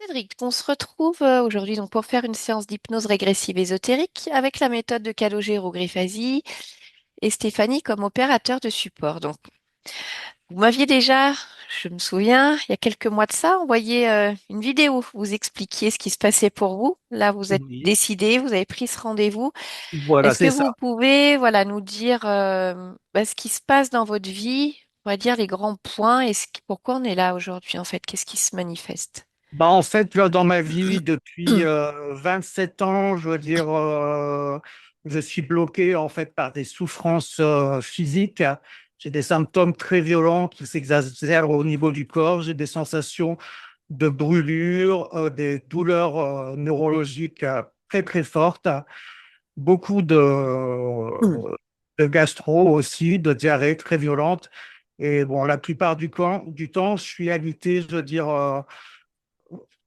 Cédric, on se retrouve aujourd'hui donc pour faire une séance d'hypnose régressive ésotérique avec la méthode de Calogero-Griffasi et Stéphanie comme opérateur de support. Donc, vous m'aviez déjà, je me souviens, il y a quelques mois de ça, envoyé une vidéo. Vous expliquiez ce qui se passait pour vous. Là, vous êtes Oui, décidé, vous avez pris ce rendez-vous. voilà, Est-ce que c'est ça. vous pouvez, voilà, nous dire ce qui se passe dans votre vie, on va dire les grands points et pourquoi on est là aujourd'hui en fait, qu'est-ce qui se manifeste? En fait, là, dans ma vie, depuis 27 ans, je veux dire, je suis bloqué en fait par des souffrances physiques. J'ai des symptômes très violents qui s'exacerbent au niveau du corps. J'ai des sensations de brûlure, des douleurs neurologiques très très fortes, beaucoup de gastro aussi, de diarrhée très violente. Et bon, la plupart du temps, je suis alité, je veux dire,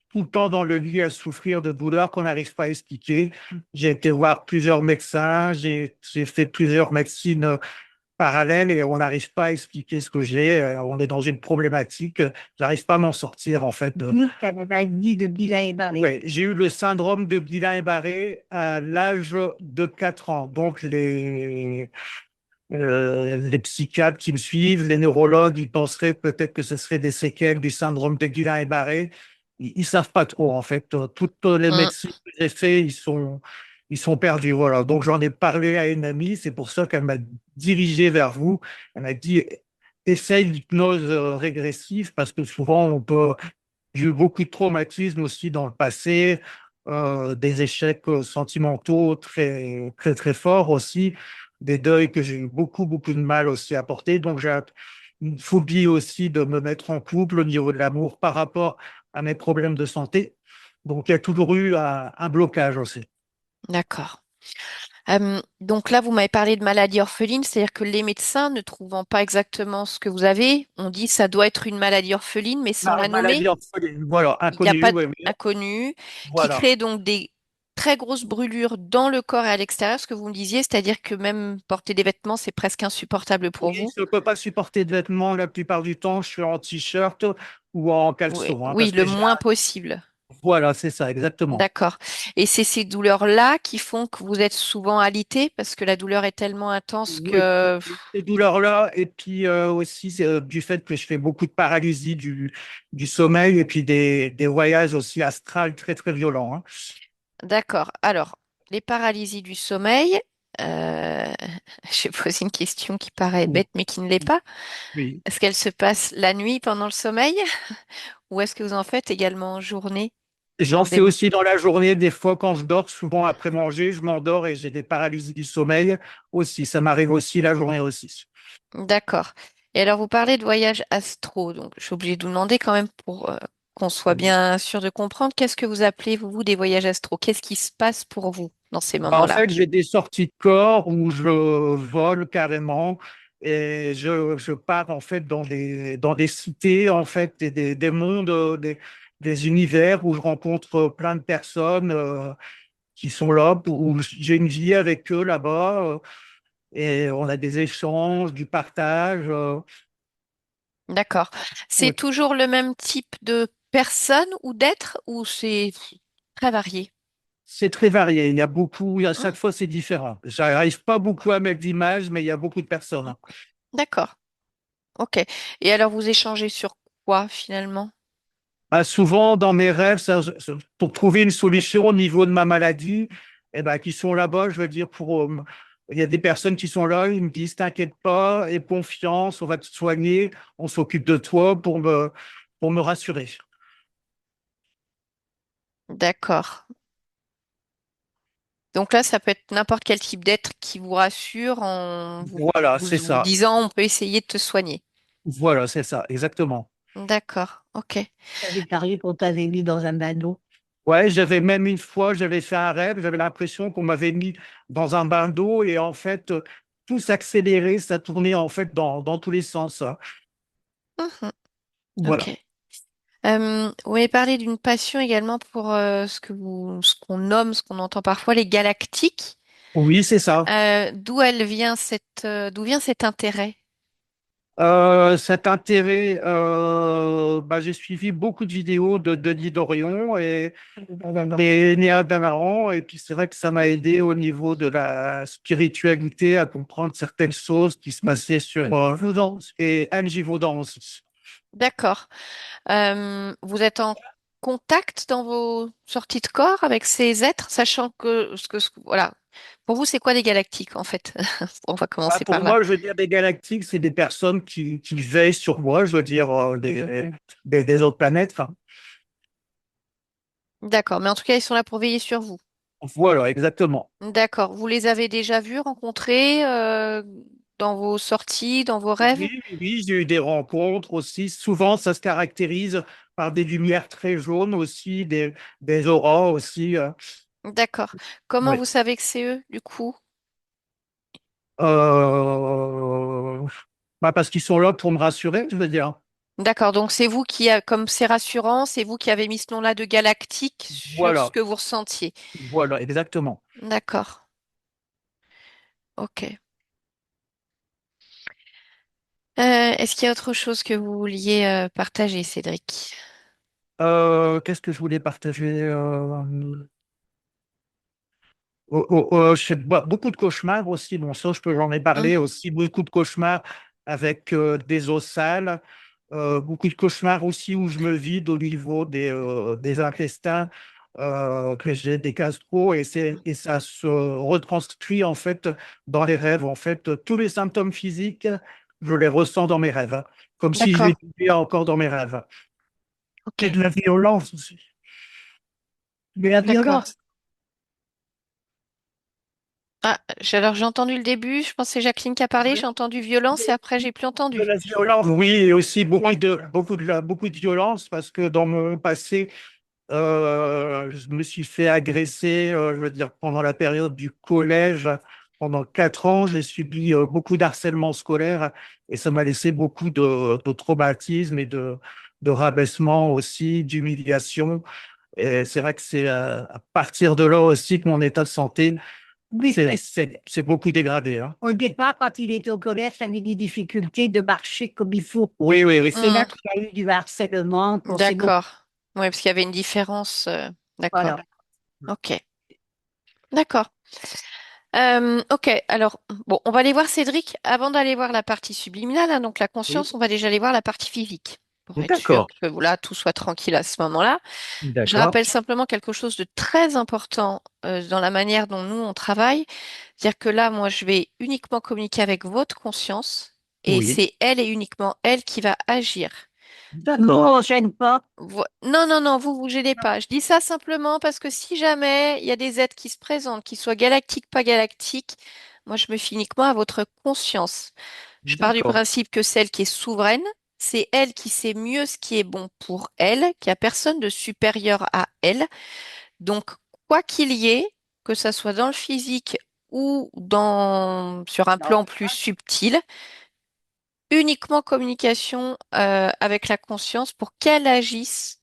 tout le temps dans le lit à souffrir de douleurs qu'on n'arrive pas à expliquer. J'ai été voir plusieurs médecins, j'ai fait plusieurs médecines parallèles et on n'arrive pas à expliquer ce que j'ai. On est dans une problématique. J'arrive pas à m'en sortir, en fait. Ouais, j'ai eu le syndrome de Guillain-Barré à l'âge de 4 ans. Donc, les psychiatres qui me suivent, les neurologues, ils penseraient peut-être que ce serait des séquelles du syndrome de Guillain-Barré. Ils savent pas trop, en fait. Toutes les Mm. médecines que j'ai fait, ils sont perdus. Voilà. Donc, j'en ai parlé à une amie. C'est pour ça qu'elle m'a dirigé vers vous. Elle m'a dit, essaye l'hypnose régressive parce que souvent, j'ai eu beaucoup de traumatismes aussi dans le passé, des échecs sentimentaux très, très, très forts aussi, des deuils que j'ai eu beaucoup, beaucoup de mal aussi à porter. Donc, j'ai une phobie aussi de me mettre en couple au niveau de l'amour par rapport à mes problèmes de santé. Donc, il y a toujours eu un blocage aussi. D'accord. Donc là, vous m'avez parlé de maladie orpheline, c'est-à-dire que les médecins, ne trouvant pas exactement ce que vous avez, on dit ça doit être une maladie orpheline, mais sans la Maladie nommer. orpheline, voilà, Il n'y a inconnue, pas oui, oui, d'inconnu, qui voilà. crée donc des très grosses brûlures dans le corps et à l'extérieur, ce que vous me disiez, c'est-à-dire que même porter des vêtements, c'est presque insupportable pour Oui, vous. je ne peux pas supporter de vêtements la plupart du temps. Je suis en t-shirt ou en Oui, caleçon, hein, oui, parce le que moins possible. voilà, c'est ça, exactement. D'accord. Et c'est ces douleurs-là qui font que vous êtes souvent alité parce que la douleur est tellement intense Oui, que... ces douleurs-là, et puis aussi c'est, du fait que je fais beaucoup de paralysie du sommeil et puis des voyages aussi astrales très, très violents, hein. D'accord. Alors, les paralysies du sommeil, euh, je vais poser une question qui paraît Oui. bête mais qui ne l'est pas. Oui. Est-ce qu'elle se passe la nuit pendant le sommeil ou est-ce que vous en faites également en journée? J'en Dans des... fais aussi dans la journée, des fois quand je dors, souvent après manger, je m'endors et j'ai des paralysies du sommeil aussi. Ça m'arrive aussi la journée aussi. D'accord. Et alors, vous parlez de voyage astro, donc je suis obligée de vous demander quand même pour qu'on soit Oui. bien sûr de comprendre, qu'est-ce que vous appelez, vous, des voyages astro? Qu'est-ce qui se passe pour vous dans ces En moments-là? fait, j'ai des sorties de corps où je vole carrément et je pars en fait dans des cités en fait et des mondes, des univers où je rencontre plein de personnes qui sont là, où j'ai une vie avec eux là-bas et on a des échanges, du partage. D'accord. C'est Ouais. toujours le même type de personne ou d'être ou c'est très varié? C'est très varié. Il y a beaucoup, à Hmm, chaque fois c'est différent. J'arrive pas beaucoup à mettre d'image, mais il y a beaucoup de personnes, hein. d'accord. Ok. Et alors, vous échangez sur quoi finalement? Souvent, dans mes rêves, pour trouver une solution au niveau de ma maladie, eh ben, qui sont là-bas, je veux dire, il y a des personnes qui sont là, ils me disent, t'inquiète pas, aie confiance, on va te soigner, on s'occupe de toi pour me rassurer. D'accord. Donc là, ça peut être n'importe quel type d'être qui vous rassure en Voilà, c'est vous ça. disant on peut essayer de te soigner. Voilà, c'est ça, exactement. D'accord, ok. Ça t'est arrivé qu'on t'avait mis dans un bandeau? Ouais, j'avais même une fois, j'avais fait un rêve, j'avais l'impression qu'on m'avait mis dans un bain d'eau et en fait, tout s'accélérait, ça tournait en fait dans tous les sens, hein. Mhm, ok. Voilà. Vous m'avez parlé d'une passion également pour ce qu'on nomme, ce qu'on entend parfois les galactiques. Oui, c'est ça. D'où vient cet intérêt? Cet intérêt, j'ai suivi beaucoup de vidéos de Denis Dorion et Néa Damaran. Et puis, c'est vrai que ça m'a aidé au niveau de la spiritualité à comprendre certaines choses qui se passaient sur Vodance et Angie Vodance. D'accord. Vous êtes en contact dans vos sorties de corps avec ces êtres, sachant voilà. Pour vous, c'est quoi les galactiques, en fait? On va Bah, commencer pour par là. moi, je veux dire, des galactiques, c'est des personnes qui veillent sur moi, je veux dire, des autres planètes. Enfin, D'accord. Mais en tout cas, ils sont là pour veiller sur vous. voilà, exactement. D'accord. Vous les avez déjà vus, rencontrés, dans vos sorties, dans vos rêves? Oui, oui, oui, j'ai eu des rencontres aussi. Souvent, ça se caractérise par des lumières très jaunes aussi, des auras aussi. D'accord. Comment Oui. vous savez que c'est eux, du coup? Euh, parce qu'ils sont là pour me rassurer, je veux dire. D'accord. Donc, c'est vous comme c'est rassurant, c'est vous qui avez mis ce nom-là de galactique sur ce Voilà, que vous ressentiez. voilà, exactement. D'accord. Ok. Est-ce qu'il y a autre chose que vous vouliez partager, Cédric? Qu'est-ce que je voulais partager? Je fais beaucoup de cauchemars aussi. Bon, ça, j'en ai Hum, parlé aussi. Beaucoup de cauchemars avec des eaux sales. Beaucoup de cauchemars aussi où je me vide au niveau des intestins, que j'ai des gastro et ça se retranscrit en fait dans les rêves. En fait, tous les symptômes physiques, je les ressens dans mes rêves, hein, comme si je les d'accord. vivais encore dans mes rêves. Et Ok. de la violence aussi. Mais la D'accord. violence. Ah, alors j'ai entendu le début. Je pense que c'est Jacqueline qui a parlé. J'ai entendu violence et après j'ai plus De entendu. la violence, oui, et aussi beaucoup de violence parce que dans mon passé, je me suis fait agresser, je veux dire, pendant la période du collège. Pendant 4 ans, j'ai subi beaucoup d'harcèlement scolaire et ça m'a laissé beaucoup de traumatismes et de rabaissement aussi, d'humiliation. Et c'est vrai que c'est à partir de là aussi que mon état de santé oui, c'est beaucoup dégradé, hein. Au départ, quand il était au collège, il avait des difficultés de marcher comme il faut. Oui, oui, oui. C'est là Hmm, qu'il y a eu du harcèlement pour ces mots. d'accord. Oui, parce qu'il y avait une différence. D'accord. Voilà. Ok. D'accord. Ok. Alors, bon, on va aller voir Cédric avant d'aller voir la partie subliminale, hein, donc la Oui. conscience. On va déjà aller voir la partie physique pour être sûr D'accord. que voilà, tout soit tranquille à ce moment-là. Je D'accord. rappelle simplement quelque chose de très important dans la manière dont nous on travaille. C'est-à-dire que là, moi, je vais uniquement communiquer avec votre conscience et Oui. c'est elle et uniquement elle qui va agir. D'accord. Non, j'aime pas. Non, non, non, vous gênez pas. Je dis ça simplement parce que si jamais il y a des êtres qui se présentent, qu'ils soient galactiques, pas galactiques, moi, je me fie uniquement à votre conscience. Je pars du D'accord. principe que celle qui est souveraine, c'est elle qui sait mieux ce qui est bon pour elle, qu'il n'y a personne de supérieur à elle. Donc, quoi qu'il y ait, que ça soit dans le physique ou sur un plan plus subtil, uniquement communication avec la conscience pour qu'elle agisse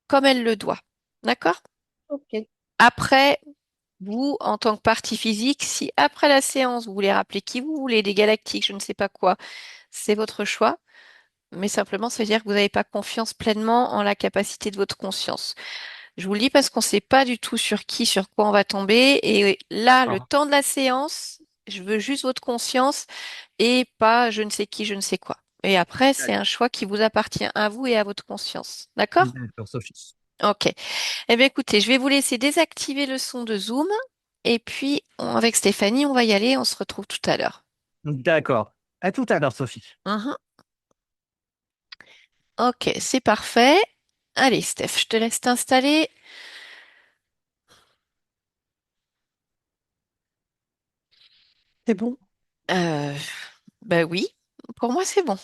comme elle le doit. D'accord? Ok. Après, vous, en tant que partie physique, si après la séance, vous voulez rappeler qui vous voulez, des galactiques, je ne sais pas quoi, c'est votre choix. Mais simplement, ça veut dire que vous n'avez pas confiance pleinement en la capacité de votre conscience. Je vous le dis parce qu'on ne sait pas du tout sur qui, sur quoi on va tomber. Et là, le Ah, temps de la séance, je veux juste votre conscience et pas je ne sais qui, je ne sais quoi. Et après, c'est un choix qui vous appartient à vous et à votre conscience. D'accord? d'accord, Sophie. Ok. Eh bien, écoutez, je vais vous laisser désactiver le son de Zoom. Et puis, avec Stéphanie, on va y aller. On se retrouve tout à l'heure. D'accord. À tout à l'heure, Sophie. Mhm. Ok, c'est parfait. Allez, Steph, je te laisse t'installer. C'est bon. Euh, ben oui, pour moi, c'est bon.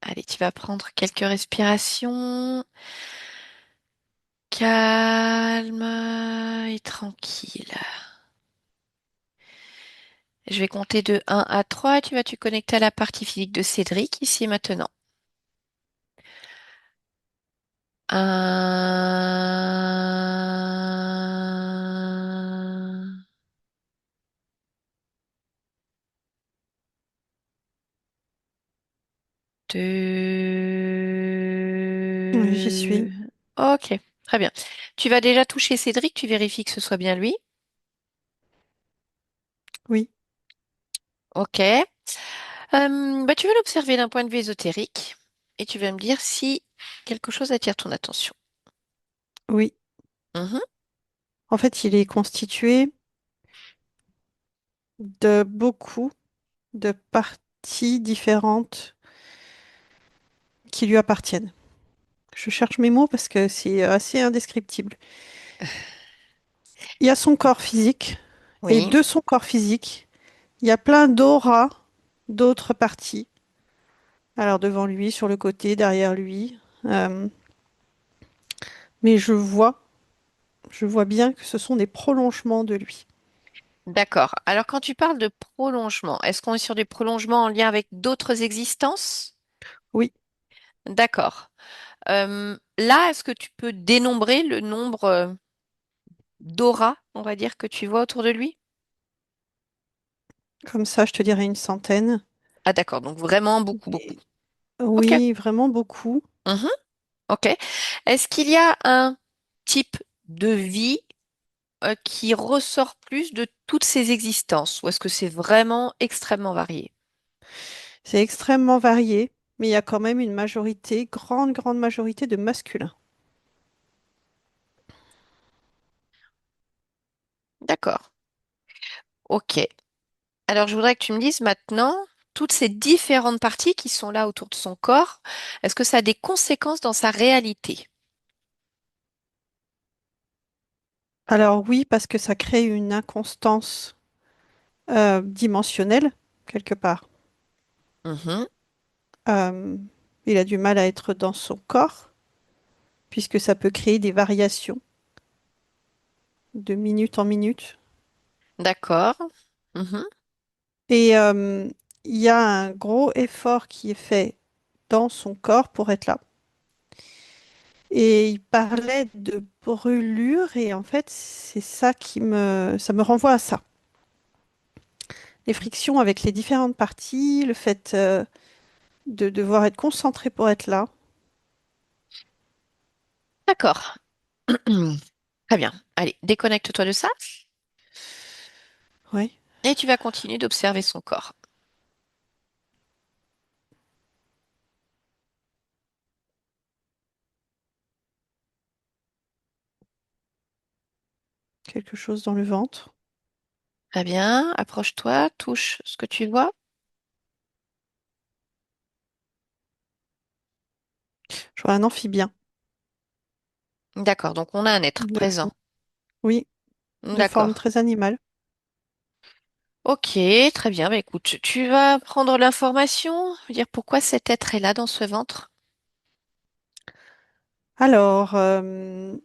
Allez, tu vas prendre quelques respirations. Calme et tranquille. Je vais compter de 1 à 3 et tu vas te connecter à la partie physique de Cédric ici et maintenant. 1, 2, Oui, j'y suis. Ok, très bien. Tu vas déjà toucher Cédric, tu vérifies que ce soit bien lui. Oui, Ok. Bah, tu vas l'observer d'un point de vue ésotérique et tu vas me dire si quelque chose attire ton attention. oui. Mhm. En fait, il est constitué de beaucoup de parties différentes qui lui appartiennent. Je cherche mes mots parce que c'est assez indescriptible. Il y a son corps physique et Oui, de son corps physique, il y a plein d'auras d'autres parties. Alors devant lui, sur le côté, derrière lui. Euh, mais je vois bien que ce sont des prolongements de lui. d'accord. Alors quand tu parles de prolongement, est-ce qu'on est sur des prolongements en lien avec d'autres existences? Oui, D'accord. Là, est-ce que tu peux dénombrer le nombre d'auras, on va dire, que tu vois autour de lui? comme ça, je te dirais une centaine. Ah d'accord, donc vraiment beaucoup, beaucoup. Et- Ok. oui, vraiment beaucoup. Mhm. Ok. Est-ce qu'il y a un type de vie qui ressort plus de toutes ces existences, ou est-ce que c'est vraiment extrêmement varié? C'est extrêmement varié, mais il y a quand même une majorité, grande majorité de masculins. D'accord. Ok. Alors je voudrais que tu me dises maintenant, toutes ces différentes parties qui sont là autour de son corps, est-ce que ça a des conséquences dans sa réalité? Alors oui, parce que ça crée une inconstance dimensionnelle, quelque part. Mhm. Euh, il a du mal à être dans son corps, puisque ça peut créer des variations de minute en minute. D'accord. Mhm. Et il y a un gros effort qui est fait dans son corps pour être là. Et il parlait de brûlure, et en fait, c'est ça ça me renvoie à ça. Les frictions avec les différentes parties, le fait de devoir être concentré pour être là. D'accord. Très bien. Allez, déconnecte-toi de ça Oui, et tu vas continuer d'observer son corps. quelque chose dans le ventre. Très bien. Approche-toi, touche ce que tu vois. Je vois un amphibien. D'accord. Donc on a un être De, présent. oui, de forme D'accord. très animale. Ok, très bien. Bah, écoute, tu vas prendre l'information, dire pourquoi cet être est là dans ce ventre. Alors, en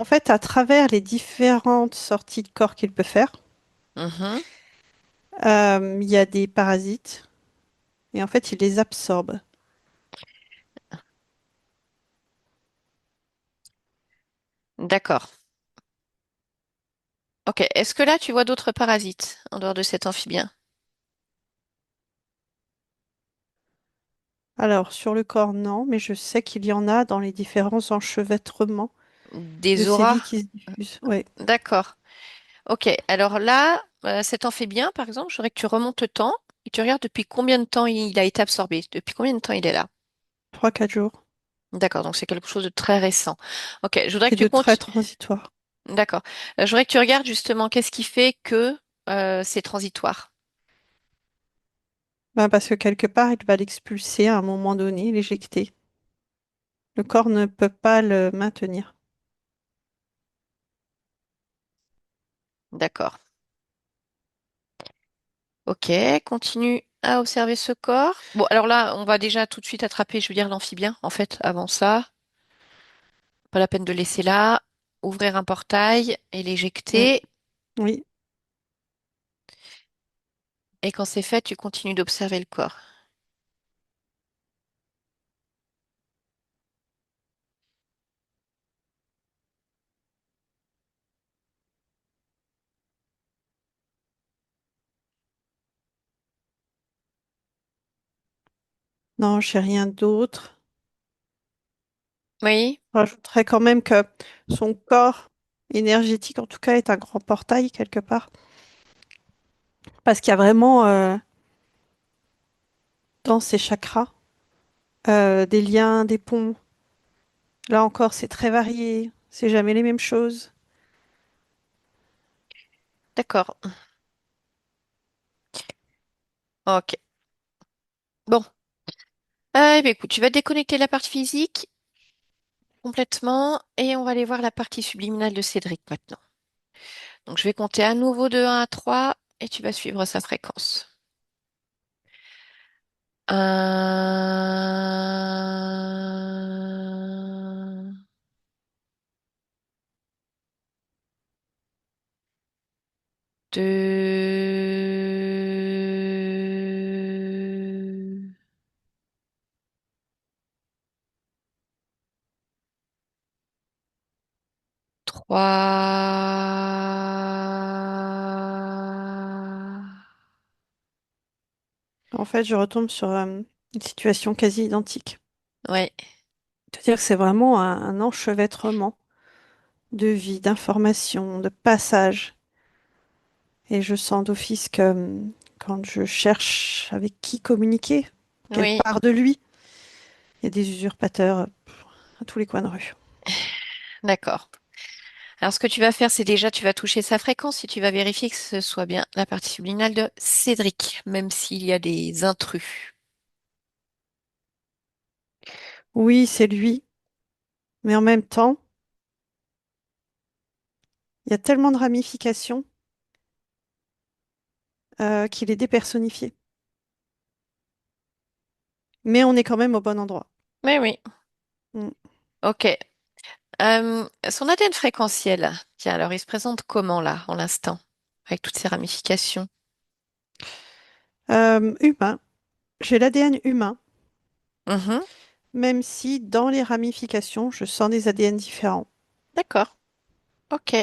fait, à travers les différentes sorties de corps qu'il peut faire, Mhm. il y a des parasites et en fait, il les absorbe. D'accord. Ok. Est-ce que là tu vois d'autres parasites en dehors de cet amphibien? Alors, sur le corps, non, mais je sais qu'il y en a dans les différents enchevêtrements de Des ces vies auras? qui se diffusent. Ouais, D'accord. Ok. Alors là, cet amphibien, par exemple, je voudrais que tu remontes le temps et tu regardes depuis combien de temps il a été absorbé. Depuis combien de temps il est là? 3, 4 jours. D'accord. Donc c'est quelque chose de très récent. Ok. Je voudrais que Et tu de très comptes. transitoire. D'accord. Je voudrais que tu regardes justement qu'est-ce qui fait que c'est transitoire. Ben, parce que quelque part, il va l'expulser à un moment donné, l'éjecter. Le corps ne peut pas le maintenir. D'accord. Ok, continue à observer ce corps. Bon, alors là, on va déjà tout de suite attraper, je veux dire, l'amphibien, en fait, avant ça. Pas la peine de laisser là. Ouvrir un portail et Mm. l'éjecter. Oui. Et quand c'est fait, tu continues d'observer le corps. Non, j'ai rien d'autre. Oui, Je rajouterais quand même que son corps énergétique, en tout cas, est un grand portail quelque part. Parce qu'il y a vraiment dans ses chakras des liens, des ponts. Là encore, c'est très varié. C'est jamais les mêmes choses. d'accord. Ok. Bon. Eh bien, écoute, tu vas déconnecter la partie physique complètement et on va aller voir la partie subliminale de Cédric maintenant. Donc, je vais compter à nouveau de 1 à 3 et tu vas suivre sa fréquence. 1, 2, 3. En fait, je retombe sur une situation quasi identique. Ouais, C'est-à-dire que c'est vraiment un enchevêtrement de vie, d'informations, de passages. Et je sens d'office que quand je cherche avec qui communiquer, quelle oui, part de lui, il y a des usurpateurs à tous les coins de rue. d'accord. Alors, ce que tu vas faire, c'est déjà, tu vas toucher sa fréquence et tu vas vérifier que ce soit bien la partie subliminale de Cédric, même s'il y a des intrus. Oui, c'est lui, mais en même temps, il y a tellement de ramifications qu'il est dépersonnifié. Mais on est quand même au bon endroit. Oui, oui. Mm. Ok. Son ADN fréquentiel, tiens, alors il se présente comment là, en l'instant, avec toutes ces ramifications? Humain, j'ai l'ADN humain, Mhm, même si dans les ramifications, je sens des ADN différents. d'accord. Ok.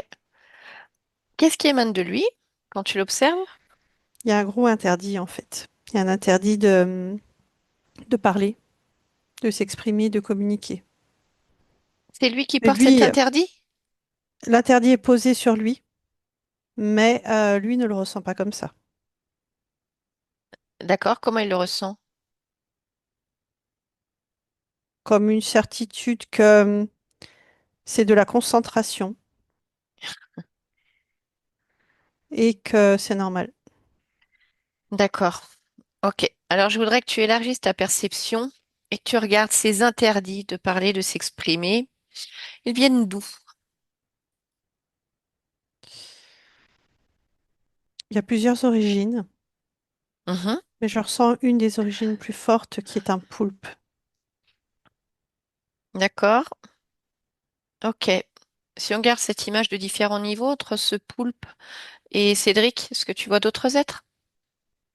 Qu'est-ce qui émane de lui quand tu l'observes? Il y a un gros interdit en fait. Il y a un interdit de parler, de s'exprimer, de communiquer. C'est lui qui Et porte cet lui, interdit? l'interdit est posé sur lui, mais lui ne le ressent pas comme ça. D'accord, comment il le ressent? Comme une certitude que c'est de la concentration et que c'est normal. D'accord. Ok. Alors je voudrais que tu élargisses ta perception et que tu regardes ces interdits de parler, de s'exprimer. Ils viennent d'où? Il y a plusieurs origines, Mhm, mais je ressens une des origines plus fortes qui est un poulpe. d'accord. Ok. Si on garde cette image de différents niveaux entre ce poulpe et Cédric, est-ce que tu vois d'autres êtres?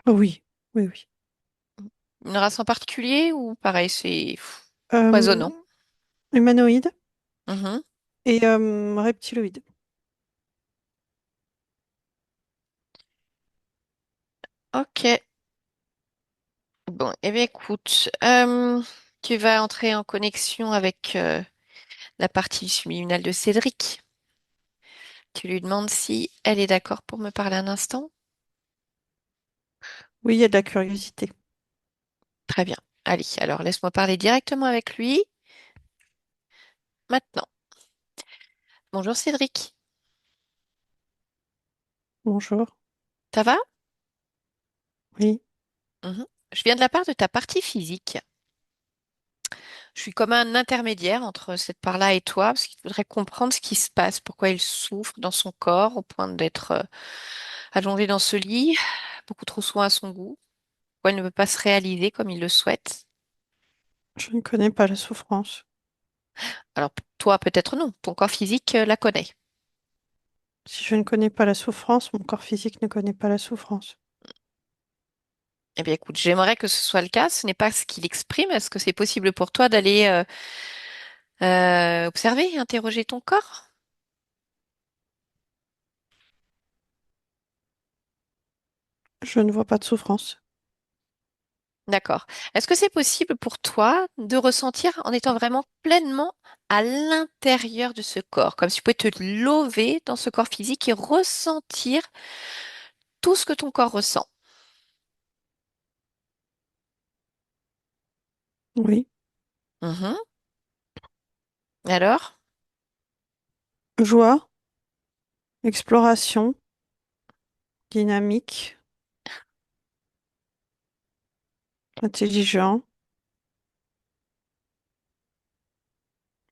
Oui, oui, oui. Une race en particulier ou pareil, c'est Euh, foisonnant? humanoïde Mhm. et reptiloïde. Ok. Bon, eh bien écoute, tu vas entrer en connexion avec la partie subliminale de Cédric. Tu lui demandes si elle est d'accord pour me parler un instant. Oui, il y a de la curiosité. Très bien. Allez, alors laisse-moi parler directement avec lui maintenant. Bonjour Cédric, Bonjour. ça va? Oui, Mhm. Je viens de la part de ta partie physique. Je suis comme un intermédiaire entre cette part-là et toi, parce qu'il faudrait comprendre ce qui se passe, pourquoi il souffre dans son corps au point d'être allongé dans ce lit, beaucoup trop souvent à son goût, pourquoi il ne peut pas se réaliser comme il le souhaite. je ne connais pas la souffrance. Alors toi, peut-être non, ton corps physique la connaît. Si je ne connais pas la souffrance, mon corps physique ne connaît pas la souffrance. Eh bien écoute, j'aimerais que ce soit le cas, ce n'est pas ce qu'il exprime. Est-ce que c'est possible pour toi d'aller observer, interroger ton corps? Je ne vois pas de souffrance. D'accord. Est-ce que c'est possible pour toi de ressentir en étant vraiment pleinement à l'intérieur de ce corps, comme si tu pouvais te lever dans ce corps physique et ressentir tout ce que ton corps ressent? Oui. Mhm. Alors? Joie, exploration, dynamique, intelligent,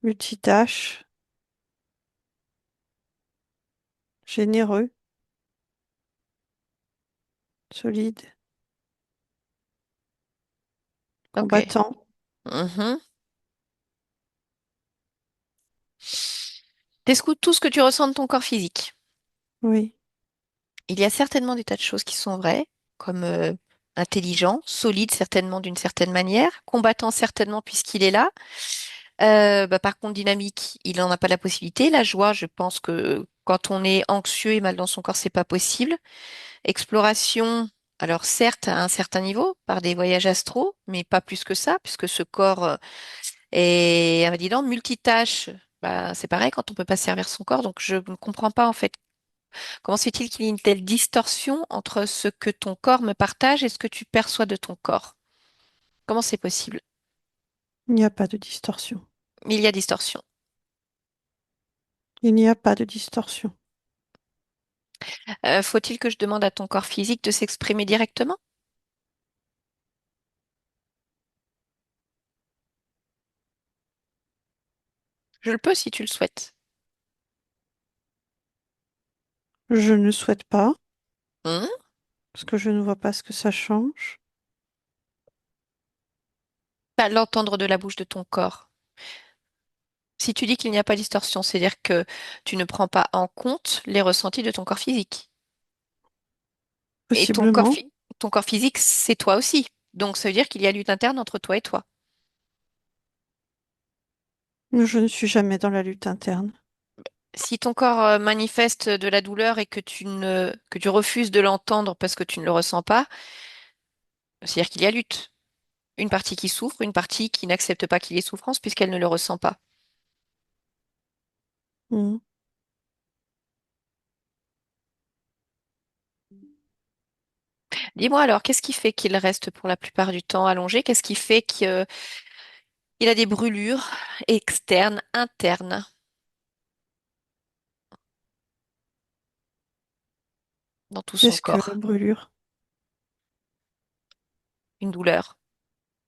multitâche, généreux, solide, Ok. combattant. Mhm. T'écoutes tout ce que tu ressens de ton corps physique. Oui. Il y a certainement des tas de choses qui sont vraies, comme intelligent, solide certainement d'une certaine manière, combattant certainement puisqu'il est là. Bah, par contre, dynamique, il n'en a pas la possibilité. La joie, je pense que quand on est anxieux et mal dans son corps, c'est pas possible. Exploration, alors certes à un certain niveau, par des voyages astraux, mais pas plus que ça, puisque ce corps est invalidant. Multitâche, bah, c'est pareil quand on peut pas servir son corps. Donc je ne comprends pas en fait comment se fait-il qu'il y ait une telle distorsion entre ce que ton corps me partage et ce que tu perçois de ton corps? Comment c'est possible? Il n'y a pas de distorsion. Il y a distorsion. Il n'y a pas de distorsion. Faut-il que je demande à ton corps physique de s'exprimer directement? Je le peux si tu le souhaites. Je ne souhaite pas, Hmm. parce que je ne vois pas ce que ça change. Pas l'entendre de la bouche de ton corps. Si tu dis qu'il n'y a pas de distorsion, c'est-à-dire que tu ne prends pas en compte les ressentis de ton corps physique. Et Possiblement, ton corps physique, c'est toi aussi. Donc ça veut dire qu'il y a lutte interne entre toi et toi. mais je ne suis jamais dans la lutte interne. Si ton corps manifeste de la douleur et que tu refuses de l'entendre parce que tu ne le ressens pas, c'est-à-dire qu'il y a lutte. Une partie qui souffre, une partie qui n'accepte pas qu'il y ait souffrance puisqu'elle ne le ressent pas. Hmm. Dis-moi alors, qu'est-ce qui fait qu'il reste pour la plupart du temps allongé? Qu'est-ce qui fait qu'il a des brûlures externes, internes, dans tout son Qu'est-ce que corps? brûlure? Une douleur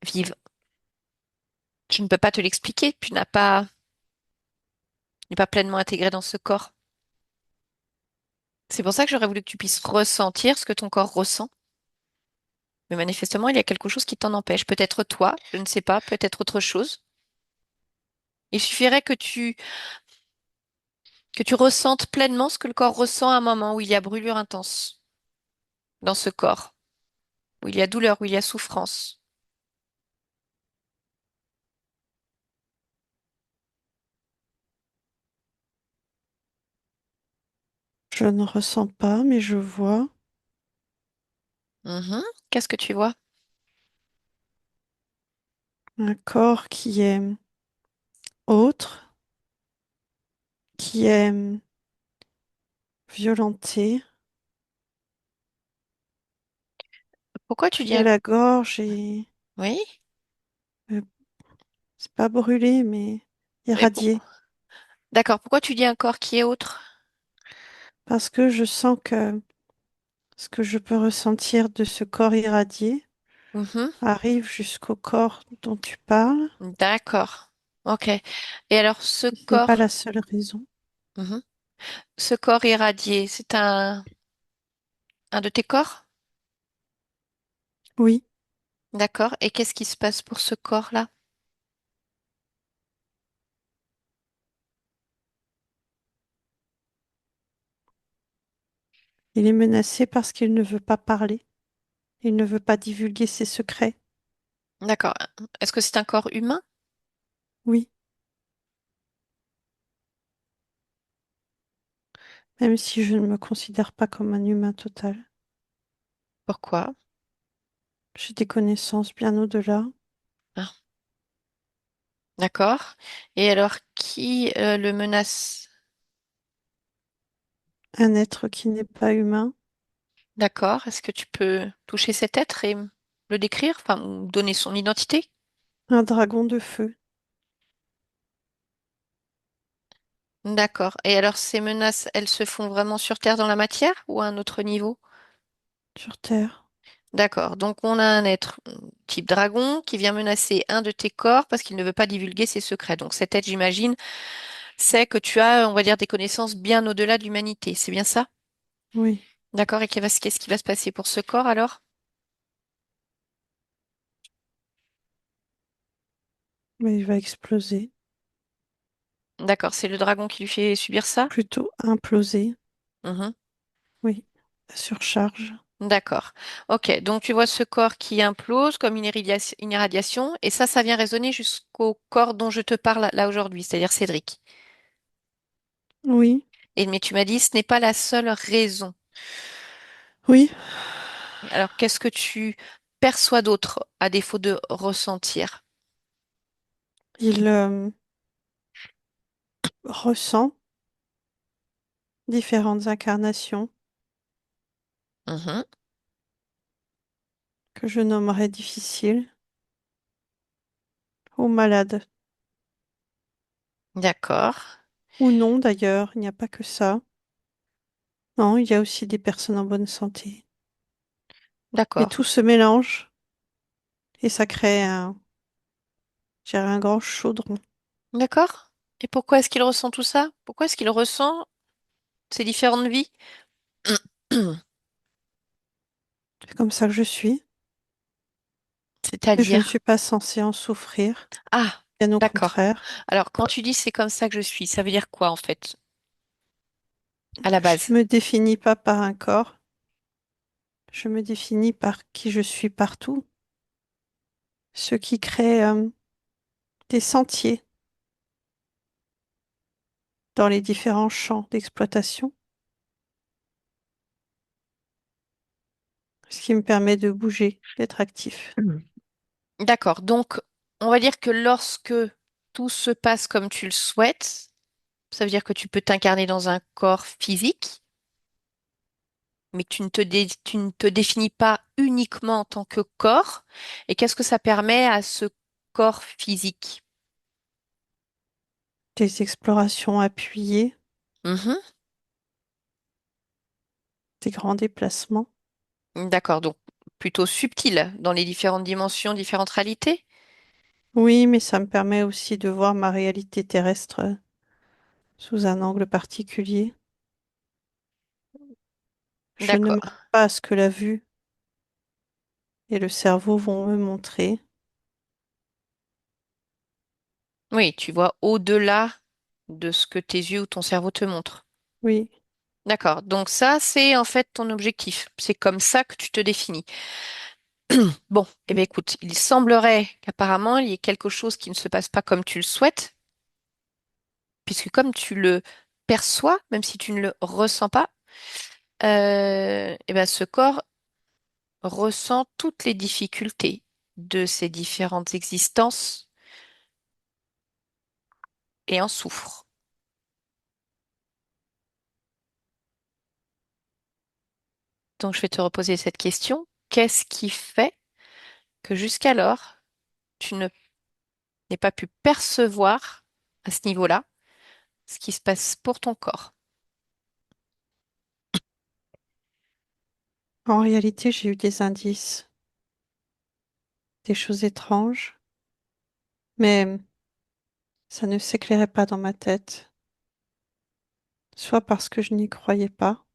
vive. Je ne peux pas te l'expliquer, tu n'es pas pleinement intégré dans ce corps. C'est pour ça que j'aurais voulu que tu puisses ressentir ce que ton corps ressent. Mais manifestement, il y a quelque chose qui t'en empêche. Peut-être toi, je ne sais pas, peut-être autre chose. Il suffirait que tu ressentes pleinement ce que le corps ressent à un moment où il y a brûlure intense dans ce corps, où il y a douleur, où il y a souffrance. Je ne ressens pas, mais je vois Mhm. Qu'est-ce que tu vois? un corps qui est autre, qui est violenté, Pourquoi tu dis qui est un... la gorge et Oui? euh, c'est pas brûlé, mais Mais pour- irradié. D'accord, pourquoi tu dis un corps qui est autre? Parce que je sens que ce que je peux ressentir de ce corps irradié Mhm. arrive jusqu'au corps dont tu parles. D'accord. Ok. Et alors, Ce n'est pas la seule raison. Mhm. Ce corps irradié, c'est un de tes corps? Oui, D'accord. Et qu'est-ce qui se passe pour ce corps-là? il est menacé parce qu'il ne veut pas parler. Il ne veut pas divulguer ses secrets. D'accord. Est-ce que c'est un corps humain? Oui, même si je ne me considère pas comme un humain total. Pourquoi? J'ai des connaissances bien au-delà. Ah, d'accord. Et alors, qui le menace? Un être qui n'est pas humain. D'accord. Est-ce que tu peux toucher cet être et le décrire, enfin, ou donner son identité? Un dragon de feu D'accord. Et alors, ces menaces, elles se font vraiment sur Terre dans la matière ou à un autre niveau? sur Terre. D'accord. Donc, on a un être type dragon qui vient menacer un de tes corps parce qu'il ne veut pas divulguer ses secrets. Donc, cet être, j'imagine, sait que tu as, on va dire, des connaissances bien au-delà de l'humanité. C'est bien ça? Oui, D'accord. Et qu'est-ce qui va se passer pour ce corps alors? mais il va exploser. D'accord. C'est le dragon qui lui fait subir ça? Plutôt imploser. Mhm. Oui, la surcharge. D'accord. Ok. Donc, tu vois ce corps qui implose comme une irradiation et ça vient résonner jusqu'au corps dont je te parle là aujourd'hui, c'est-à-dire Cédric. Oui, Et, mais tu m'as dit, ce n'est pas la seule raison. oui, Alors, qu'est-ce que tu perçois d'autre à défaut de ressentir? il ressent différentes incarnations Mhm. que je nommerais difficiles ou malades. D'accord. Ou non, d'ailleurs, il n'y a pas que ça. Non, il y a aussi des personnes en bonne santé. Et D'accord. tout se mélange et ça crée je dirais un grand chaudron. D'accord. Et pourquoi est-ce qu'il ressent tout ça? Pourquoi est-ce qu'il ressent ces différentes vies? C'est comme ça que je suis. Et je ne C'est-à-dire? suis pas censée en souffrir, Ah, bien au d'accord. contraire. Alors, quand tu dis c'est comme ça que je suis, ça veut dire quoi en fait, à la Je base? ne me définis pas par un corps, je me définis par qui je suis partout, ce qui crée des sentiers dans les différents champs d'exploitation, ce qui me permet de bouger, d'être actif. Mhm. D'accord. Donc, on va dire que lorsque tout se passe comme tu le souhaites, ça veut dire que tu peux t'incarner dans un corps physique, mais que tu ne te définis pas uniquement en tant que corps. Et qu'est-ce que ça permet à ce corps physique? Des explorations appuyées, Mhm. des grands déplacements. D'accord. Donc, plutôt subtil dans les différentes dimensions, différentes réalités. Oui, mais ça me permet aussi de voir ma réalité terrestre sous un angle particulier. Je ne D'accord. m'arrête pas à ce que la vue et le cerveau vont me montrer. Oui, tu vois au-delà de ce que tes yeux ou ton cerveau te montrent. Oui, D'accord. Donc ça, c'est en fait ton objectif. C'est comme ça que tu te définis. Bon, eh bien écoute, il semblerait qu'apparemment il y ait quelque chose qui ne se passe pas comme tu le souhaites, puisque comme tu le perçois, même si tu ne le ressens pas, eh ben ce corps ressent toutes les difficultés de ces différentes existences et en souffre. Donc je vais te reposer cette question. Qu'est-ce qui fait que jusqu'alors, tu ne n'aies pas pu percevoir à ce niveau-là ce qui se passe pour ton corps? en réalité, j'ai eu des indices, des choses étranges, mais ça ne s'éclairait pas dans ma tête, soit parce que je n'y croyais pas,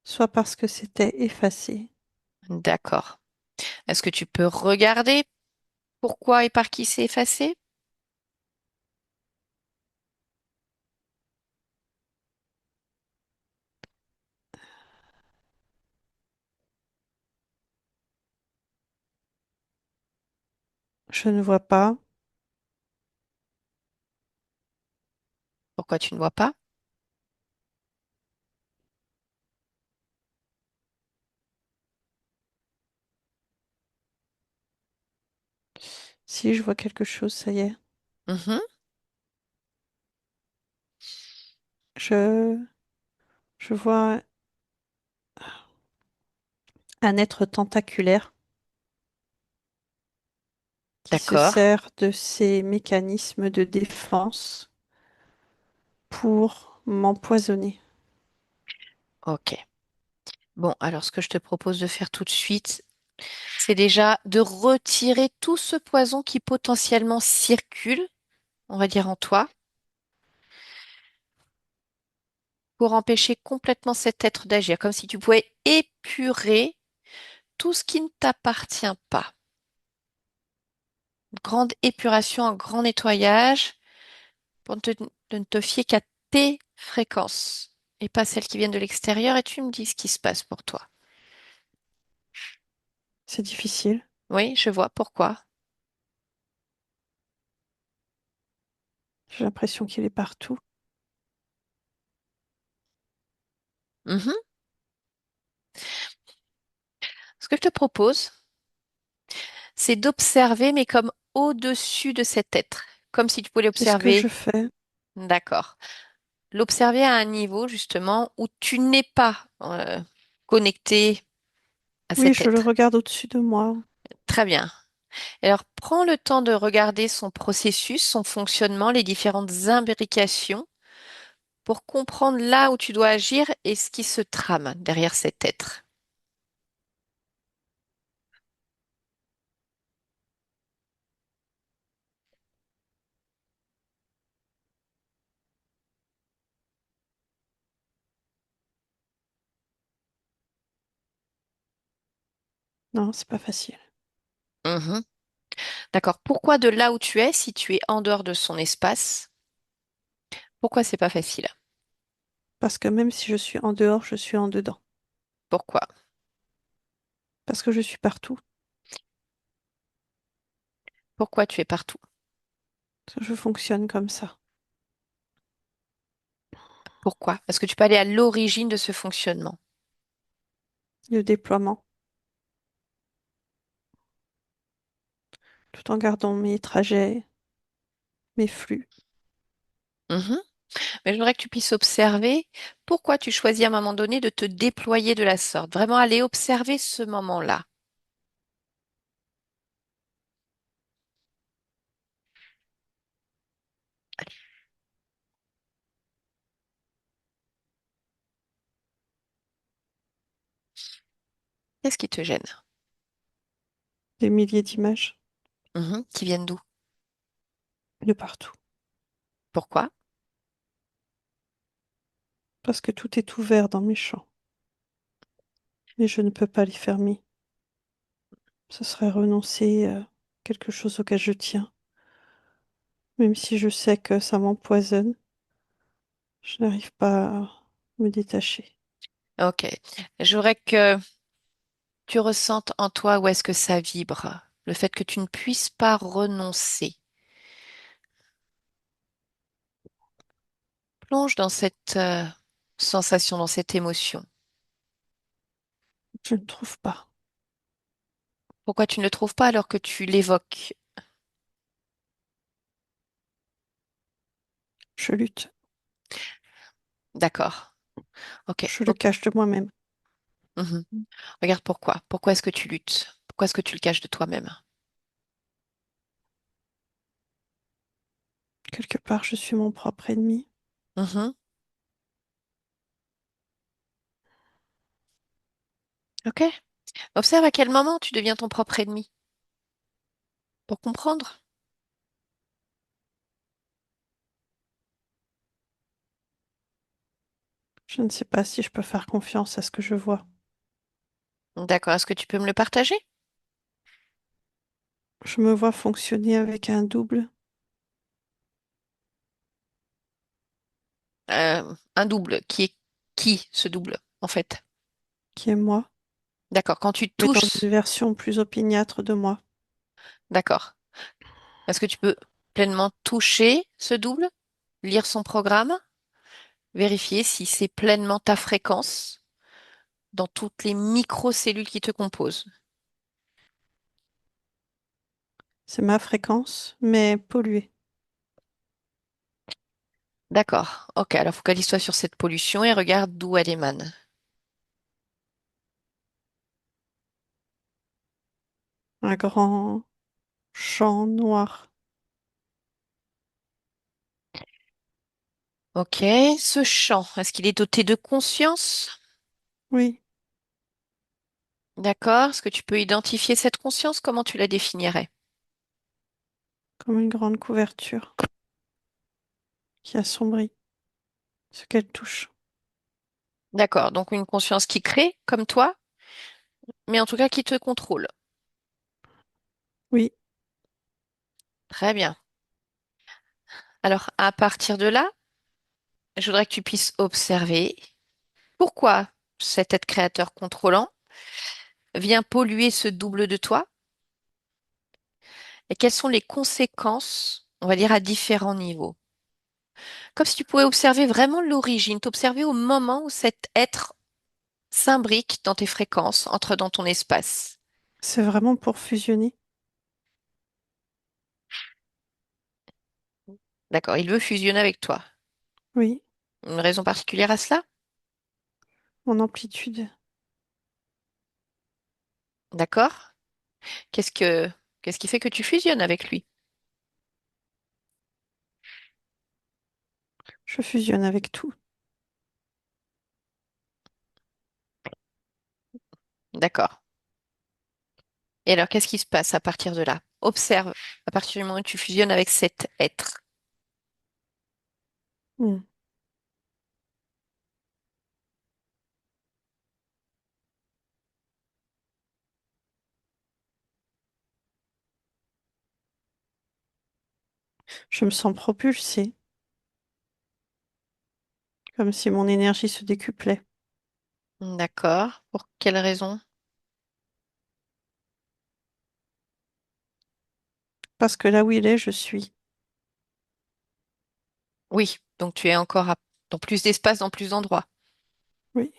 soit parce que c'était effacé. D'accord. Est-ce que tu peux regarder pourquoi et par qui c'est effacé? Je ne vois pas, Pourquoi tu ne vois pas? Si, je vois quelque chose, ça y est. Mhm. Je, je vois un être tentaculaire qui se D'accord. sert de ses mécanismes de défense pour m'empoisonner. Ok. Bon, alors ce que je te propose de faire tout de suite, c'est déjà de retirer tout ce poison qui potentiellement circule, on va dire en toi, pour empêcher complètement cet être d'agir, comme si tu pouvais épurer tout ce qui ne t'appartient pas. Une grande épuration, un grand nettoyage pour de ne te fier qu'à tes fréquences et pas celles qui viennent de l'extérieur et tu me dis ce qui se passe pour toi. C'est difficile. Oui, je vois pourquoi. J'ai l'impression qu'il est partout. Mhm. Ce que je te propose, c'est d'observer, mais comme au-dessus de cet être, comme si tu pouvais C'est ce que je l'observer. fais. D'accord. L'observer à un niveau justement où tu n'es pas connecté à Oui, cet je le être. regarde au-dessus de moi. Très bien. Alors, prends le temps de regarder son processus, son fonctionnement, les différentes imbrications pour comprendre là où tu dois agir et ce qui se trame derrière cet être. Non, c'est pas facile. Mhm. D'accord. Pourquoi de là où tu es, si tu es en dehors de son espace, pourquoi c'est pas facile? Parce que même si je suis en dehors, je suis en dedans. Pourquoi? Parce que je suis partout. Pourquoi tu es partout? Parce que je fonctionne comme ça. Pourquoi? Est-ce que tu peux aller à l'origine de ce fonctionnement? Le déploiement, tout en gardant mes trajets, mes flux. Mhm. Mais je voudrais que tu puisses observer pourquoi tu choisis à un moment donné de te déployer de la sorte. Vraiment aller observer ce moment-là. Qu'est-ce qui te gêne? Des milliers d'images Mhm. Qui viennent d'où? de partout. Pourquoi? Parce que tout est ouvert dans mes champs. Et je ne peux pas les fermer. Ce serait renoncer à quelque chose auquel je tiens. Même si je sais que ça m'empoisonne, je n'arrive pas à me détacher. Ok. Je voudrais que tu ressentes en toi où est-ce que ça vibre. Le fait que tu ne puisses pas renoncer. Plonge dans cette sensation, dans cette émotion. Je ne trouve pas. Pourquoi tu ne le trouves pas alors que tu l'évoques? Je lutte. D'accord. Ok. Je le Ok. cache de moi-même. Mhm. Regarde pourquoi. Pourquoi est-ce que tu luttes? Pourquoi est-ce que tu le caches de toi-même? Quelque part, je suis mon propre ennemi. Mhm. Ok. Observe à quel moment tu deviens ton propre ennemi pour comprendre. Je ne sais pas si je peux faire confiance à ce que je vois. D'accord. Est-ce que tu peux me le partager? Je me vois fonctionner avec un double Un double qui est qui ce double en fait? qui est moi, D'accord. Quand tu mais dans touches, une version plus opiniâtre de moi. d'accord. Est-ce que tu peux pleinement toucher ce double, lire son programme, vérifier si c'est pleinement ta fréquence dans toutes les microcellules qui te composent? C'est ma fréquence, mais polluée. D'accord. Ok, alors focalise-toi sur cette pollution et regarde d'où elle émane. Un grand champ noir. Ok, ce champ, est-ce qu'il est doté de conscience? Oui, D'accord. Est-ce que tu peux identifier cette conscience? Comment tu la définirais? comme une grande couverture qui assombrit ce qu'elle touche. D'accord. Donc une conscience qui crée, comme toi, mais en tout cas qui te contrôle. Oui, Très bien. Alors, à partir de là, je voudrais que tu puisses observer pourquoi cet être créateur contrôlant vient polluer ce double de toi et quelles sont les conséquences, on va dire, à différents niveaux. Comme si tu pouvais observer vraiment l'origine, t'observer au moment où cet être s'imbrique dans tes fréquences, entre dans ton espace. c'est vraiment pour fusionner. D'accord, il veut fusionner avec toi. Oui, Une raison particulière à cela? mon amplitude. D'accord? Qu'est-ce que, qu'est-ce qui fait que tu fusionnes avec lui? Je fusionne avec tout. D'accord. Et alors, qu'est-ce qui se passe à partir de là? Observe à partir du moment où tu fusionnes avec cet être. Hmm. Je me sens propulsée, comme si mon énergie se décuplait. D'accord. Pour quelle raison? Parce que là où il est, je suis. Oui. Donc, tu es encore dans plus d'espace, dans plus d'endroits. Oui.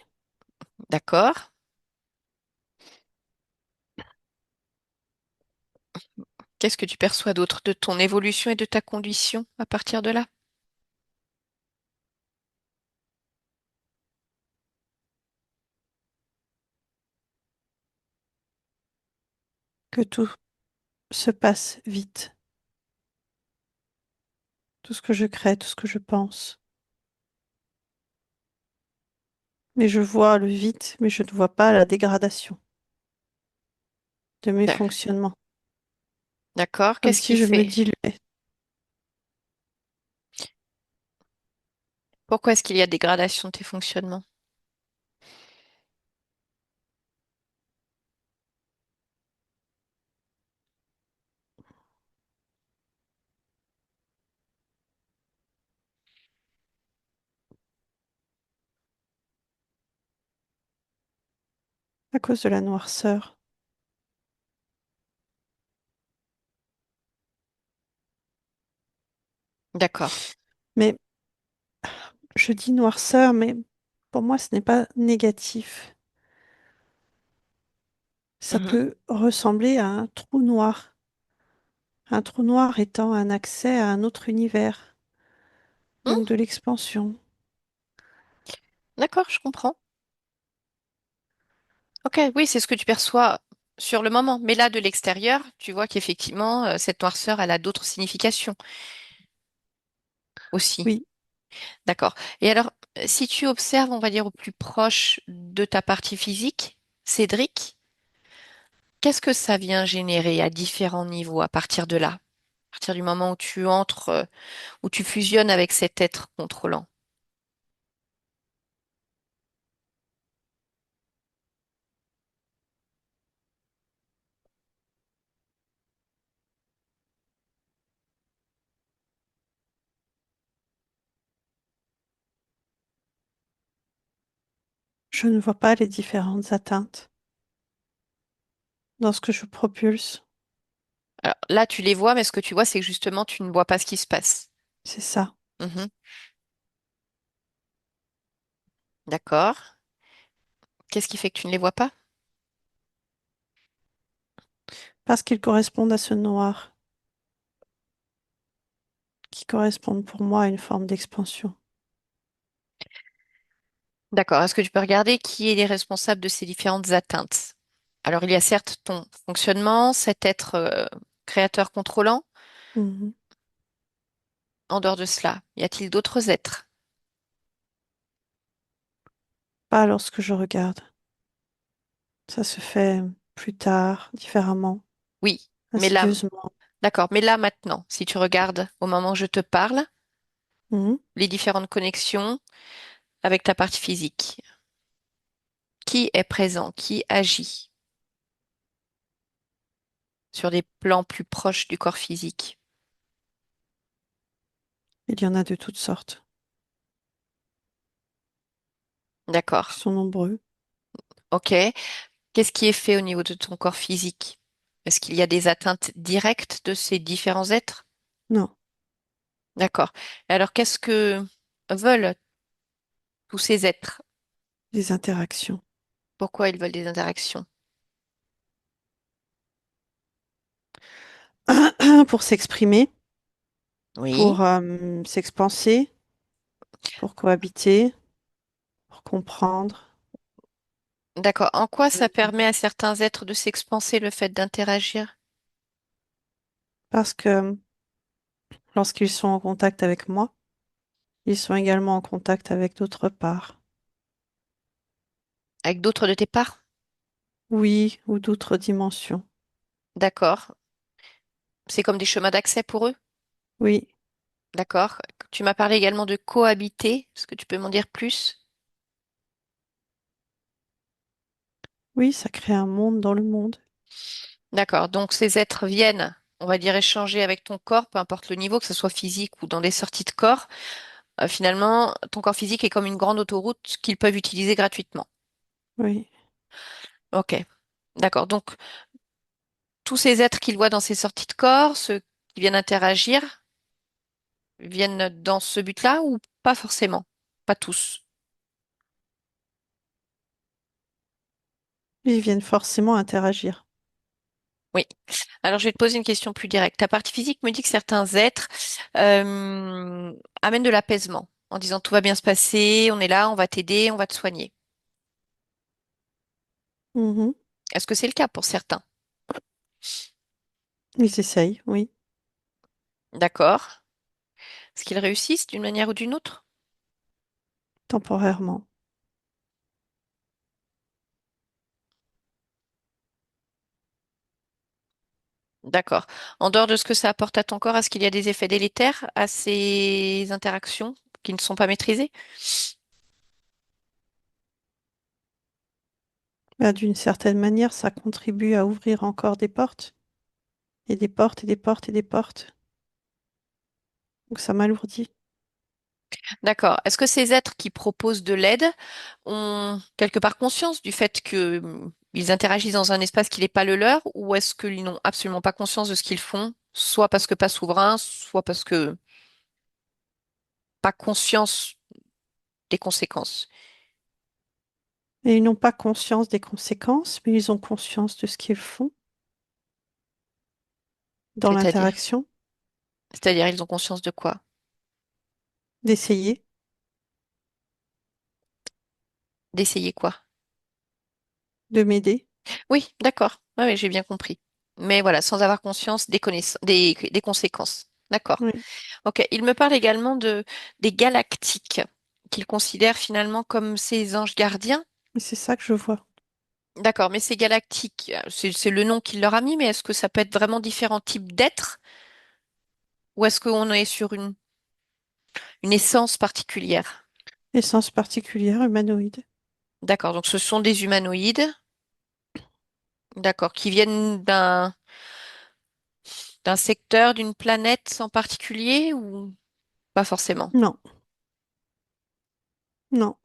D'accord. Qu'est-ce que tu perçois d'autre de ton évolution et de ta condition à partir de là? Que tout se passe vite. Tout ce que je crée, tout ce que je pense. Mais je vois le vite, mais je ne vois pas la dégradation de mes D'ac- fonctionnements. D'accord. Comme Qu'est-ce si qui je me fait? diluais Pourquoi est-ce qu'il y a dégradation de tes fonctionnements? à cause de la noirceur. D'accord. Mais je dis noirceur, mais pour moi, ce n'est pas négatif. Ça Mhm. peut ressembler à un trou noir. Un trou noir étant un accès à un autre univers, Hmm. donc de l'expansion. D'accord, je comprends. Ok, oui, c'est ce que tu perçois sur le moment. Mais là, de l'extérieur, tu vois qu'effectivement, cette noirceur, elle a d'autres significations aussi. Oui, D'accord. Et alors, si tu observes, on va dire, au plus proche de ta partie physique, Cédric, qu'est-ce que ça vient générer à différents niveaux à partir de là? À partir du moment où tu entres, où tu fusionnes avec cet être contrôlant? je ne vois pas les différentes atteintes dans ce que je propulse. Alors là, tu les vois, mais ce que tu vois, c'est que justement, tu ne vois pas ce qui se passe. C'est ça. Mhm. D'accord. Qu'est-ce qui fait que tu ne les vois pas? Parce qu'ils correspondent à ce noir. qui correspondent pour moi à une forme d'expansion. D'accord. Est-ce que tu peux regarder qui est les responsables de ces différentes atteintes? Alors, il y a certes ton fonctionnement, cet être créateur contrôlant. Mhm. En dehors de cela, y a-t-il d'autres êtres? Pas lorsque je regarde. Ça se fait plus tard, différemment, Oui, mais là, insidieusement. d'accord. Mais là, maintenant, si tu regardes au moment où je te parle, Mhm. les différentes connexions avec ta partie physique, qui est présent, qui agit sur des plans plus proches du corps physique? Il y en a de toutes sortes. Ils D'accord. sont nombreux. Ok. Qu'est-ce qui est fait au niveau de ton corps physique? Est-ce qu'il y a des atteintes directes de ces différents êtres? Non, D'accord. Alors, qu'est-ce que veulent tous ces êtres? des interactions. Pourquoi ils veulent des interactions? Pour s'exprimer, pour Oui. s'expanser, pour cohabiter, pour comprendre. D'accord. En quoi ça permet à certains êtres de s'expanser le fait d'interagir Parce que lorsqu'ils sont en contact avec moi, ils sont également en contact avec d'autres parts. avec d'autres de tes parts? Oui, ou d'autres dimensions. D'accord. C'est comme des chemins d'accès pour eux? Oui, D'accord. Tu m'as parlé également de cohabiter. Est-ce que tu peux m'en dire plus? oui, ça crée un monde dans le monde. D'accord. Donc ces êtres viennent, on va dire, échanger avec ton corps, peu importe le niveau, que ce soit physique ou dans des sorties de corps. Finalement, ton corps physique est comme une grande autoroute qu'ils peuvent utiliser gratuitement. Oui. Ok. D'accord. Donc tous ces êtres qu'ils voient dans ces sorties de corps, ceux qui viennent interagir, viennent dans ce but-là ou pas forcément? Pas tous. Ils viennent forcément interagir. Oui. Alors, je vais te poser une question plus directe. Ta partie physique me dit que certains êtres amènent de l'apaisement en disant tout va bien se passer, on est là, on va t'aider, on va te soigner. Mhm. Est-ce que c'est le cas pour certains? Ils essayent, oui, D'accord. Est-ce qu'ils réussissent d'une manière ou d'une autre? temporairement. D'accord. En dehors de ce que ça apporte à ton corps, est-ce qu'il y a des effets délétères à ces interactions qui ne sont pas maîtrisées? Bah, d'une certaine manière, ça contribue à ouvrir encore des portes, et des portes, et des portes, et des portes. Donc ça m'alourdit. D'accord. Est-ce que ces êtres qui proposent de l'aide ont quelque part conscience du fait que ils interagissent dans un espace qui n'est pas le leur, ou est-ce qu'ils n'ont absolument pas conscience de ce qu'ils font, soit parce que pas souverain, soit parce que pas conscience des conséquences? Et ils n'ont pas conscience des conséquences, mais ils ont conscience de ce qu'ils font dans C'est-à-dire, l'interaction, c'est-à-dire ils ont conscience de quoi? d'essayer. D'essayer quoi? De m'aider. Oui, d'accord. Ah oui, j'ai bien compris. Mais voilà, sans avoir conscience des des conséquences. D'accord. Oui, Ok. Il me parle également de des galactiques qu'il considère finalement comme ses anges gardiens. mais c'est ça que je vois. D'accord, mais ces galactiques, c'est le nom qu'il leur a mis, mais est-ce que ça peut être vraiment différents types d'êtres ou est-ce qu'on est sur une essence particulière? Essence particulière, humanoïde. D'accord, donc ce sont des humanoïdes, d'accord, qui viennent d'un secteur, d'une planète en particulier ou pas forcément? Non, non,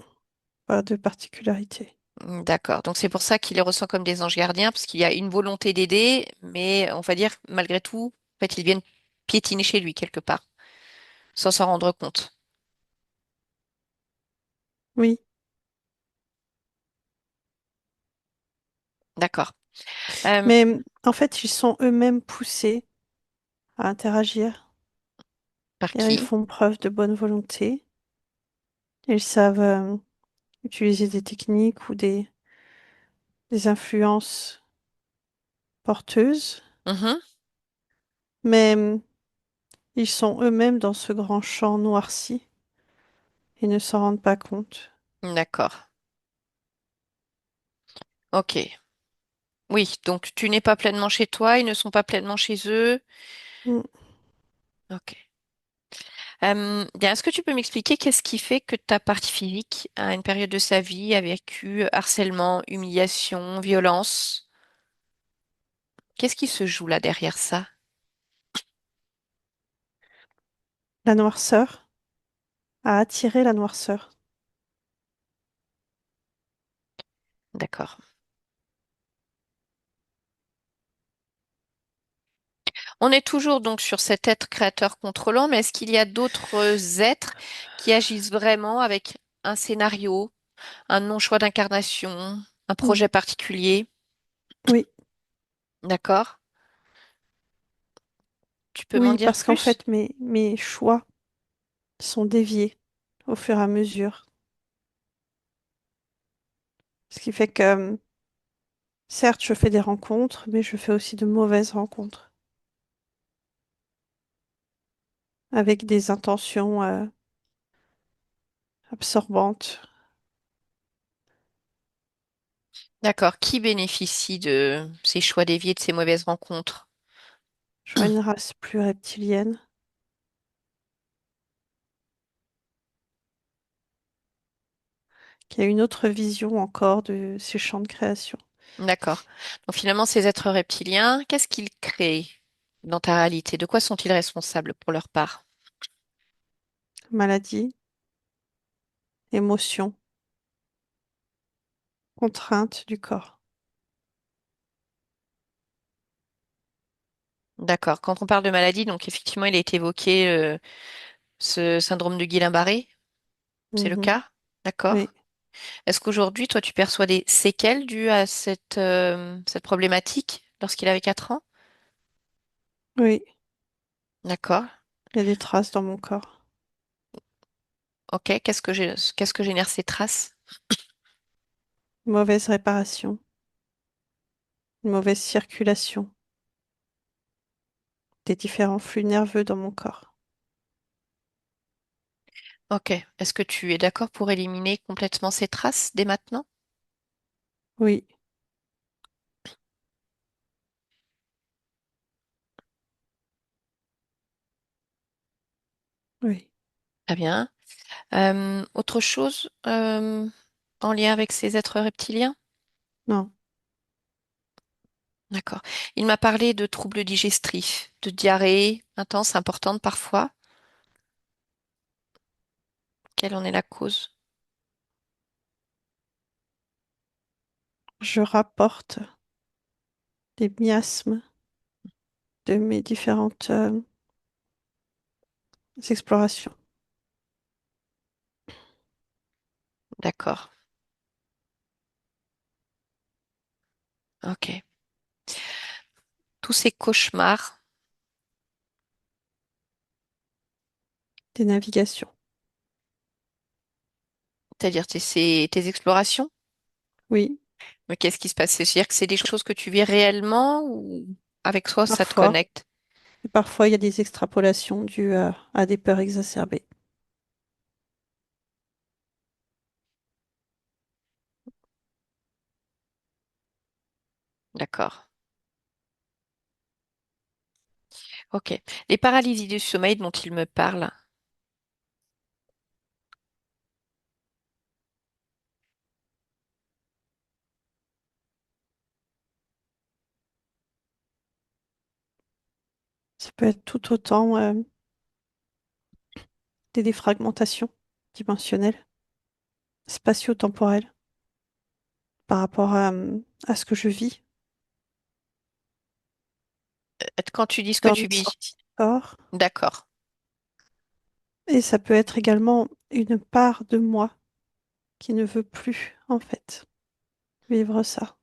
pas de particularité. D'accord, donc c'est pour ça qu'il les ressent comme des anges gardiens, parce qu'il y a une volonté d'aider, mais on va dire malgré tout, en fait, ils viennent piétiner chez lui quelque part, sans s'en rendre compte. Oui, D'accord. Euh, mais en fait, ils sont eux-mêmes poussés à interagir. Par car ils qui? font preuve de bonne volonté. Ils savent utiliser des techniques ou des influences porteuses, Mhm. mais ils sont eux-mêmes dans ce grand champ noirci et ne s'en rendent pas compte. D'accord. Ok. Oui, donc tu n'es pas pleinement chez toi, ils ne sont pas pleinement chez eux. Mm. Ok. Bien, est-ce que tu peux m'expliquer qu'est-ce qui fait que ta partie physique, à une période de sa vie, a vécu harcèlement, humiliation, violence? Qu'est-ce qui se joue là derrière ça? La noirceur a attiré la noirceur. D'accord. On est toujours donc sur cet être créateur contrôlant, mais est-ce qu'il y a d'autres êtres qui agissent vraiment avec un scénario, un non-choix d'incarnation, un Mm. projet particulier? Oui, D'accord? Tu peux m'en oui, dire parce qu'en plus? fait, mes choix sont déviés au fur et à mesure. Ce qui fait que, certes, je fais des rencontres, mais je fais aussi de mauvaises rencontres avec des intentions absorbantes. D'accord. Qui bénéficie de ces choix déviés, de ces mauvaises rencontres? Je vois une race plus reptilienne qui a une autre vision encore de ces champs de création. D'accord. Donc finalement, ces êtres reptiliens, qu'est-ce qu'ils créent dans ta réalité? De quoi sont-ils responsables pour leur part? Maladie, émotion, contrainte du corps. D'accord. Quand on parle de maladie, donc effectivement, il a été évoqué ce syndrome de Guillain-Barré. C'est le Mhm. cas? D'accord. Oui, Est-ce qu'aujourd'hui, toi, tu perçois des séquelles dues à cette problématique lorsqu'il avait 4 ans? oui, D'accord. il y a des traces dans mon corps. Ok. Qu'est-ce que génèrent ces traces? Mauvaise réparation, une mauvaise circulation des différents flux nerveux dans mon corps. Ok. Est-ce que tu es d'accord pour éliminer complètement ces traces dès maintenant? Oui, oui, Très bien. Autre chose en lien avec ces êtres reptiliens? non. D'accord. Il m'a parlé de troubles digestifs, de diarrhée intense, importante parfois. Quelle en est la cause? Je rapporte des miasmes de mes différentes explorations. D'accord. Ok. Tous ces cauchemars, Des navigations. c'est-à-dire tes explorations, Oui, mais qu'est-ce qui se passe? C'est-à-dire que c'est des choses que tu vis réellement ou avec toi ça te parfois. connecte? Et parfois, il y a des extrapolations dues à des peurs exacerbées. D'accord. Ok. Les paralysies du sommeil dont il me parle, Ça peut être tout autant des défragmentations dimensionnelles, spatio-temporelles, par rapport à ce que je vis quand tu dis ce que dans tu mes vis, sorties du corps. d'accord. Et ça peut être également une part de moi qui ne veut plus, en fait, vivre ça.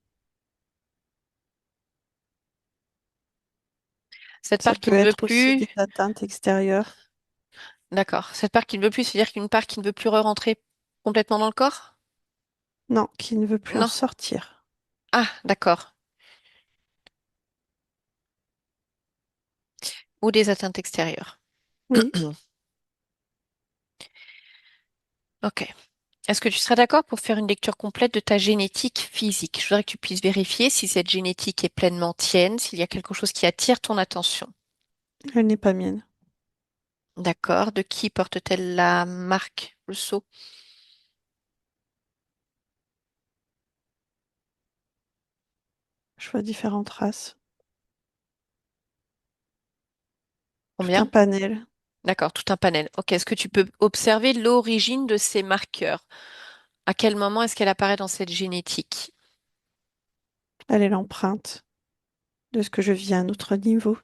Cette Ça part qui peut ne veut être aussi plus, des atteintes extérieures, D'accord. Cette part qui ne veut plus, c'est-à-dire qu'une part qui ne veut plus re-rentrer complètement dans le corps? Non, qui ne veut plus en Non. sortir. Ah, d'accord. Ou des atteintes extérieures. Oui, Ok. Est-ce que tu serais d'accord pour faire une lecture complète de ta génétique physique? Je voudrais que tu puisses vérifier si cette génétique est pleinement tienne, s'il y a quelque chose qui attire ton attention. elle n'est pas mienne. D'accord. De qui porte-t-elle la marque, le sceau? Je vois différentes races. Tout un Combien? panel. D'accord, tout un panel. Ok. Est-ce que tu peux observer l'origine de ces marqueurs? À quel moment est-ce qu'elle apparaît dans cette génétique? Elle est l'empreinte de ce que je vis à un autre niveau,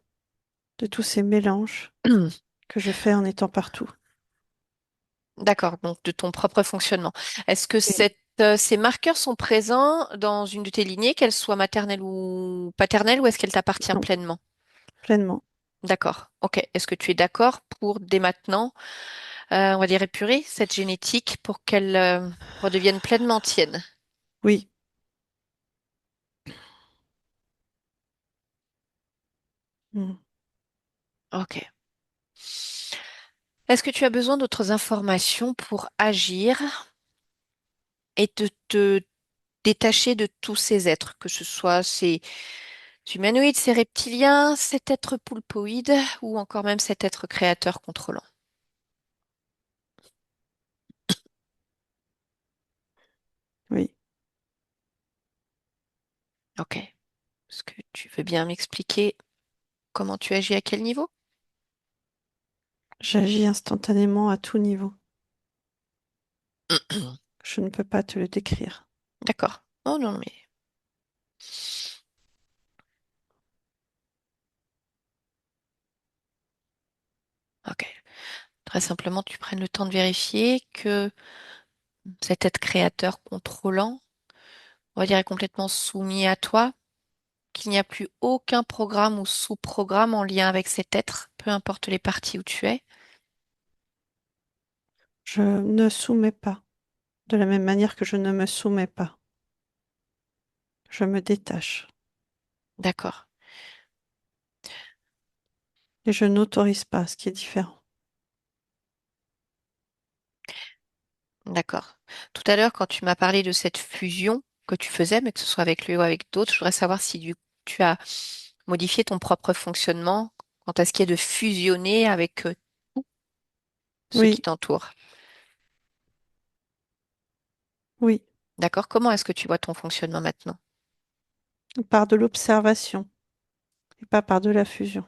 de tous ces mélanges que je fais en étant partout. D'accord, donc de ton propre fonctionnement. Est-ce que Oui, ces marqueurs sont présents dans une de tes lignées, qu'elles soient maternelles ou paternelles, ou est-ce qu'elles t'appartiennent non, pleinement? pleinement. D'accord, ok. Est-ce que tu es d'accord pour, dès maintenant, on va dire épurer cette génétique pour qu'elle redevienne pleinement tienne? Oui, mm. Ok. Est-ce que tu as besoin d'autres informations pour agir et de te détacher de tous ces êtres, que ce soit ces humanoïdes, ces reptiliens, cet être poulpoïde ou encore même cet être créateur contrôlant? Oui. Ok. Est-ce que tu veux bien m'expliquer comment tu agis à quel niveau? J'agis instantanément à tout niveau. Je ne peux pas te le décrire. D'accord. Oh non, mais... Ok. Très simplement, tu prennes le temps de vérifier que cet être créateur contrôlant, on va dire, est complètement soumis à toi, qu'il n'y a plus aucun programme ou sous-programme en lien avec cet être, peu importe les parties où tu es. Je ne soumets pas, de la même manière que je ne me soumets pas. Je me détache D'accord. et je n'autorise pas, ce qui est différent. D'accord. Tout à l'heure, quand tu m'as parlé de cette fusion que tu faisais, mais que ce soit avec lui ou avec d'autres, je voudrais savoir si tu as modifié ton propre fonctionnement quant à ce qui est de fusionner avec tout ce qui Oui, t'entoure. oui, D'accord? Comment est-ce que tu vois ton fonctionnement maintenant? par de l'observation et pas par de la fusion.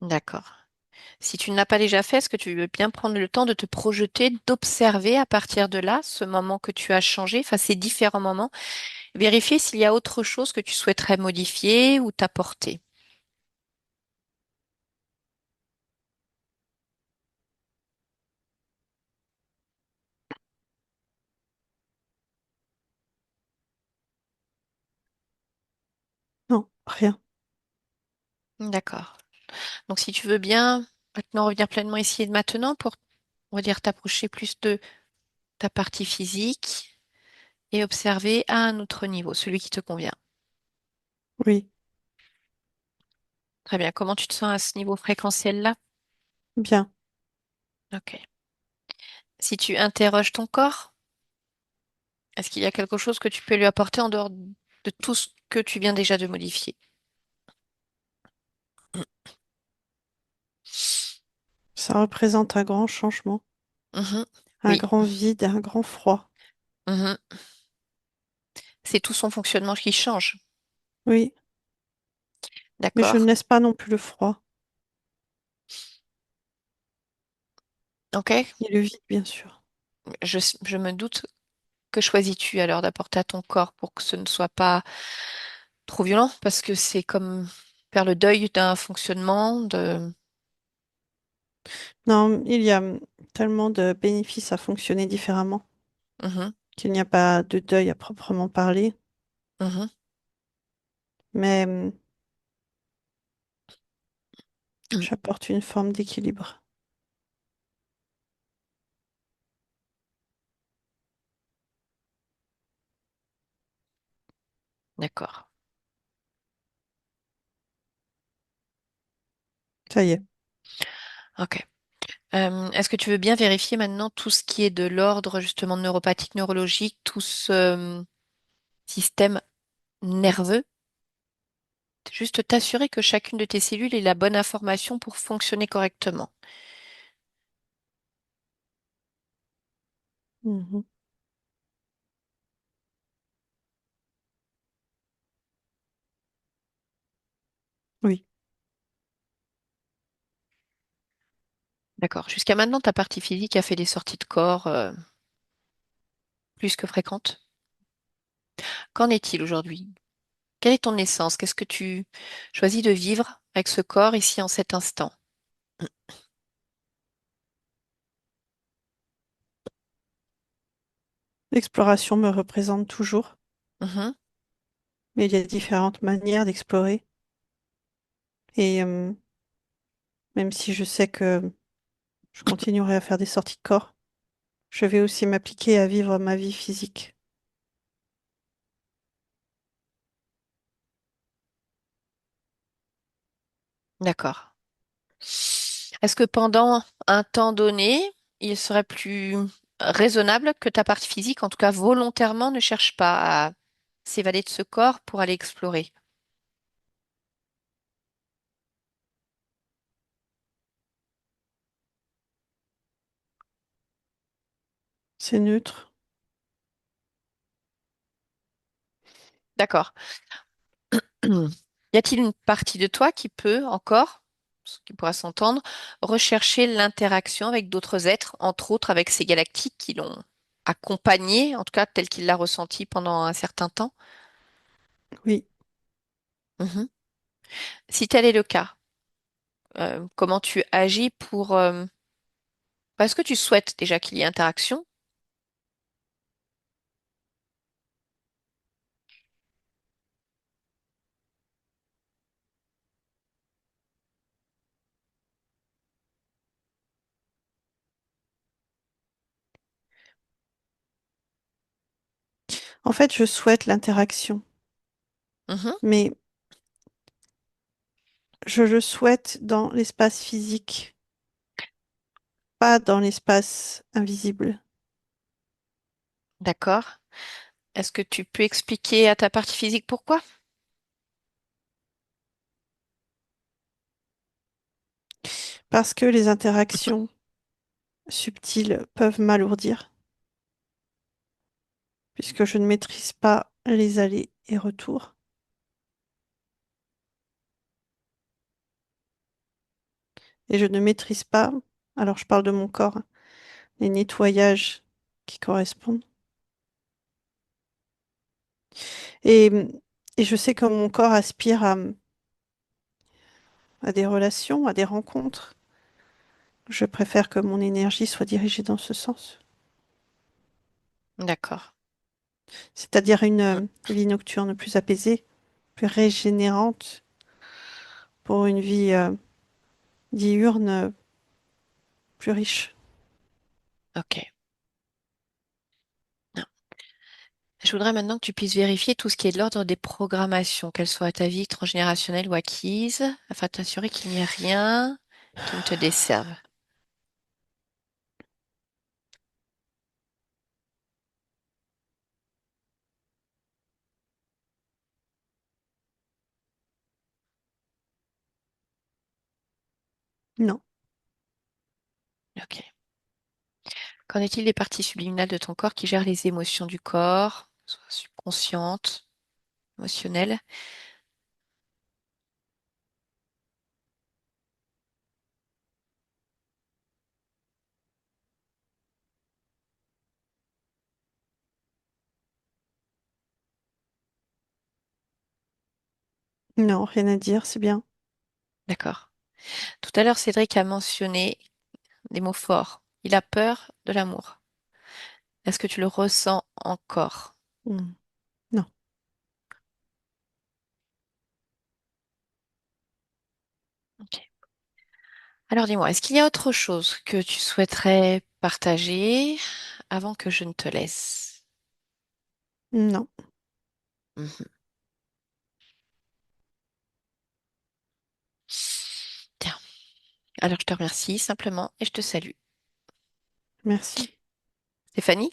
D'accord. Si tu ne l'as pas déjà fait, est-ce que tu veux bien prendre le temps de te projeter, d'observer à partir de là ce moment que tu as changé, enfin ces différents moments, vérifier s'il y a autre chose que tu souhaiterais modifier ou t'apporter. Non, rien. D'accord. Donc, si tu veux bien maintenant revenir pleinement ici et maintenant pour, on va dire, t'approcher plus de ta partie physique et observer à un autre niveau, celui qui te convient. Oui, Très bien. Comment tu te sens à ce niveau fréquentiel-là? bien. Ok. Si tu interroges ton corps, est-ce qu'il y a quelque chose que tu peux lui apporter en dehors de tout ce que tu viens déjà de modifier? Ça représente un grand changement, Mhm. un Oui. grand vide, un grand froid. Mhm. C'est tout son fonctionnement qui change. Oui, mais je D'accord. ne laisse pas non plus le froid, Ok. ni le vide, bien sûr. Je me doute. Que choisis-tu alors d'apporter à ton corps pour que ce ne soit pas trop violent? Parce que c'est comme faire le deuil d'un fonctionnement de... Non, il y a tellement de bénéfices à fonctionner différemment Mhm, qu'il n'y a pas de deuil à proprement parler. mhm. Mais J'apporte une forme d'équilibre. D'accord. Ça y est. Ok. Est-ce que tu veux bien vérifier maintenant tout ce qui est de l'ordre justement neuropathique, neurologique, tout ce système nerveux? Juste t'assurer que chacune de tes cellules ait la bonne information pour fonctionner correctement. Mhm. Oui, D'accord. Jusqu'à maintenant, ta partie physique a fait des sorties de corps plus que fréquentes. Qu'en est-il aujourd'hui? Quelle est ton essence? Qu'est-ce que tu choisis de vivre avec ce corps ici en cet instant? l'exploration me représente toujours, Mhm. mais il y a différentes manières d'explorer. Et même si je sais que je continuerai à faire des sorties de corps, je vais aussi m'appliquer à vivre ma vie physique. D'accord. Est-ce que pendant un temps donné, il serait plus raisonnable que ta partie physique, en tout cas volontairement, ne cherche pas à s'évader de ce corps pour aller explorer? C'est neutre. D'accord. Y a-t-il une partie de toi qui peut encore, ce qui pourra s'entendre, rechercher l'interaction avec d'autres êtres, entre autres avec ces galactiques qui l'ont accompagné, en tout cas tel qu'il l'a ressenti pendant un certain temps? Oui, Mhm. Si tel est le cas, comment tu agis pour... est-ce que tu souhaites déjà qu'il y ait interaction? en fait, je souhaite l'interaction, Mhm. mais je le souhaite dans l'espace physique, pas dans l'espace invisible. D'accord. Est-ce que tu peux expliquer à ta partie physique pourquoi? Parce que les interactions subtiles peuvent m'alourdir, puisque je ne maîtrise pas les allers et retours. Et je ne maîtrise pas, alors je parle de mon corps, hein, les nettoyages qui correspondent. Et, et je sais que mon corps aspire à des relations, à des rencontres. Je préfère que mon énergie soit dirigée dans ce sens. D'accord. C'est-à-dire une vie nocturne plus apaisée, plus régénérante pour une vie diurne plus riche. Ok. Je voudrais maintenant que tu puisses vérifier tout ce qui est de l'ordre des programmations, qu'elles soient à ta vie transgénérationnelle ou acquise, afin de t'assurer qu'il n'y ait rien qui ne te desserve. Non, Ok. Qu'en est-il des parties subliminales de ton corps qui gèrent les émotions du corps, soit subconscientes, émotionnelles? non, rien à dire, c'est bien. D'accord. Tout à l'heure, Cédric a mentionné des mots forts. Il a peur de l'amour. Est-ce que tu le ressens encore? Hmm. Non, Ok. Alors dis-moi, est-ce qu'il y a autre chose que tu souhaiterais partager avant que je ne te laisse? Non, Mhm. Tiens, alors je te remercie simplement et je te salue. merci. Stéphanie,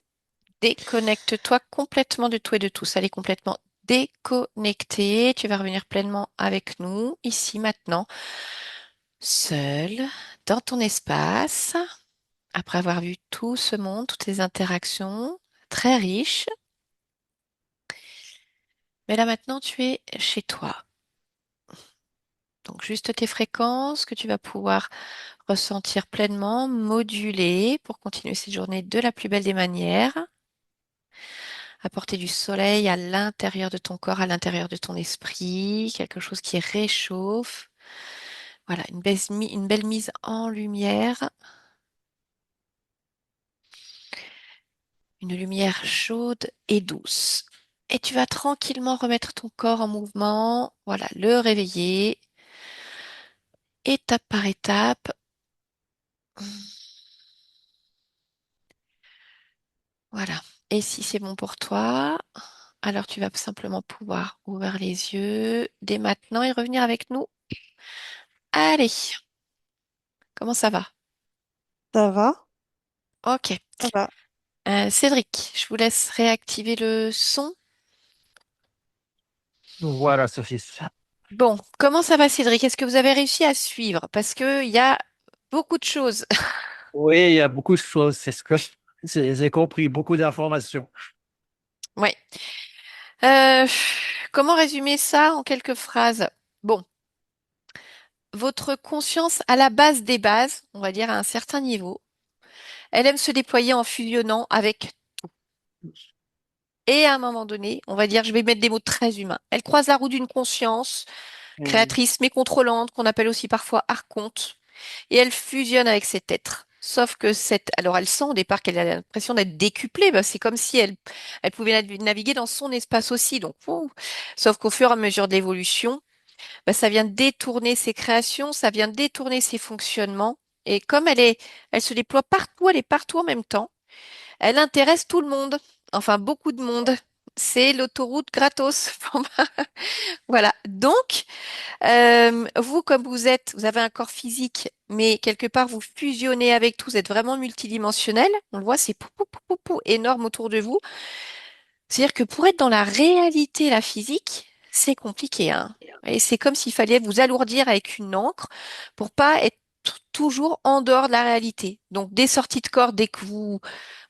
déconnecte-toi complètement de tout et de tous. Elle est complètement déconnectée. Tu vas revenir pleinement avec nous, ici, maintenant, seule, dans ton espace, après avoir vu tout ce monde, toutes ces interactions très riches. Mais là maintenant, tu es chez toi. Donc juste tes fréquences que tu vas pouvoir ressentir pleinement, moduler pour continuer cette journée de la plus belle des manières. Apporter du soleil à l'intérieur de ton corps, à l'intérieur de ton esprit, quelque chose qui réchauffe. Voilà, une belle mise en lumière, une lumière chaude et douce. Et tu vas tranquillement remettre ton corps en mouvement, voilà, le réveiller, étape par étape. Voilà. Et si c'est bon pour toi, alors tu vas simplement pouvoir ouvrir les yeux dès maintenant et revenir avec nous. Allez, comment ça va? Ça va? Ok. Ça va. Cédric, je vous laisse réactiver le son. Voilà, Sophie. Bon, comment ça va, Cédric? Est-ce que vous avez réussi à suivre? Parce que il y a beaucoup de choses. Oui, il y a beaucoup de choses, c'est ce que j'ai compris, beaucoup d'informations. Ouais. Euh, comment résumer ça en quelques phrases? Bon, votre conscience à la base des bases, on va dire à un certain niveau, elle aime se déployer en fusionnant avec. Et à un moment donné, on va dire, je vais mettre des mots très humains. Elle croise la roue d'une conscience Mm. créatrice mais contrôlante, qu'on appelle aussi parfois archonte, et elle fusionne avec cet être. Sauf que alors elle sent au départ qu'elle a l'impression d'être décuplée. Ben, c'est comme si elle pouvait naviguer dans son espace aussi. Donc, ouh. Sauf qu'au fur et à mesure de l'évolution, ben, ça vient détourner ses créations, ça vient détourner ses fonctionnements. Et comme elle se déploie partout, elle est partout en même temps. Elle intéresse tout le monde, enfin beaucoup de monde. C'est l'autoroute gratos. Voilà. Donc, vous, comme vous êtes, vous avez un corps physique, mais quelque part, vous fusionnez avec tout, vous êtes vraiment multidimensionnel. On le voit, c'est pou, pou, pou, pou, pou, énorme autour de vous. C'est-à-dire que pour être dans la réalité, la physique, c'est compliqué, hein. Et c'est comme s'il fallait vous alourdir avec une encre pour pas être toujours en dehors de la réalité. Donc, des sorties de corps, dès que vous,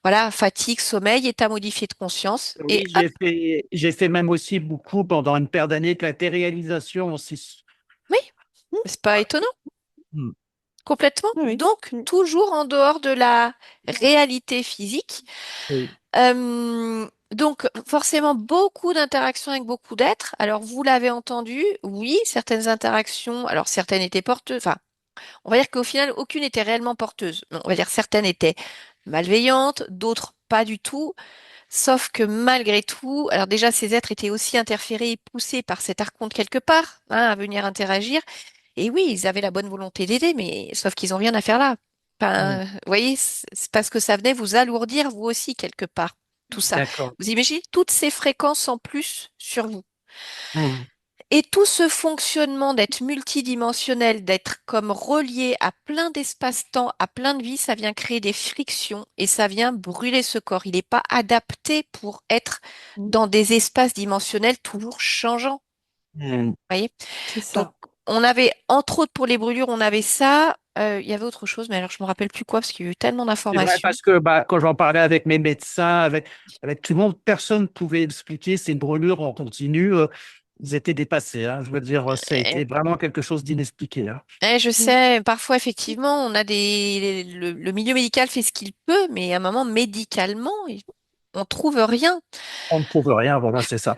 voilà, fatigue, sommeil, état modifié de conscience, et Oui, hop, j'ai fait même aussi beaucoup pendant une paire d'années de la matérialisation aussi. oui, Hmm. c'est pas étonnant. Mm. Complètement. Ah oui. Donc, Hmm. toujours en dehors de la réalité physique. Oui. Donc, forcément, beaucoup d'interactions avec beaucoup d'êtres. Alors, vous l'avez entendu, oui, certaines interactions, alors certaines étaient porteuses, enfin, on va dire qu'au final, aucune n'était réellement porteuse. On va dire certaines étaient malveillantes, d'autres pas du tout. Sauf que malgré tout, alors déjà, ces êtres étaient aussi interférés et poussés par cet archonte quelque part, hein, à venir interagir. Et oui, ils avaient la bonne volonté d'aider, mais sauf qu'ils ont rien à faire là. Mm. Enfin, vous voyez, c'est parce que ça venait vous alourdir vous aussi quelque part, tout ça. D'accord. Vous imaginez toutes ces fréquences en plus sur vous. Mm. Et tout ce fonctionnement d'être multidimensionnel, d'être comme relié à plein d'espace-temps, à plein de vie, ça vient créer des frictions et ça vient brûler ce corps. Il n'est pas adapté pour être Hmm. dans des espaces dimensionnels toujours changeants. Mm. Vous voyez? C'est Donc, ça. on avait, entre autres pour les brûlures, on avait ça. Il y avait autre chose, mais alors je me rappelle plus quoi parce qu'il y a eu tellement C'est vrai d'informations. parce que bah, quand j'en parlais avec mes médecins, avec tout le monde, personne ne pouvait expliquer ces brûlures en continu. Ils étaient dépassés, hein. Je veux dire, ça a Et, été vraiment quelque chose d'inexpliqué, hein. je Hmm. sais, parfois effectivement, on a le milieu médical fait ce qu'il peut, mais à un moment médicalement, on trouve rien. On ne trouve rien, voilà, c'est ça.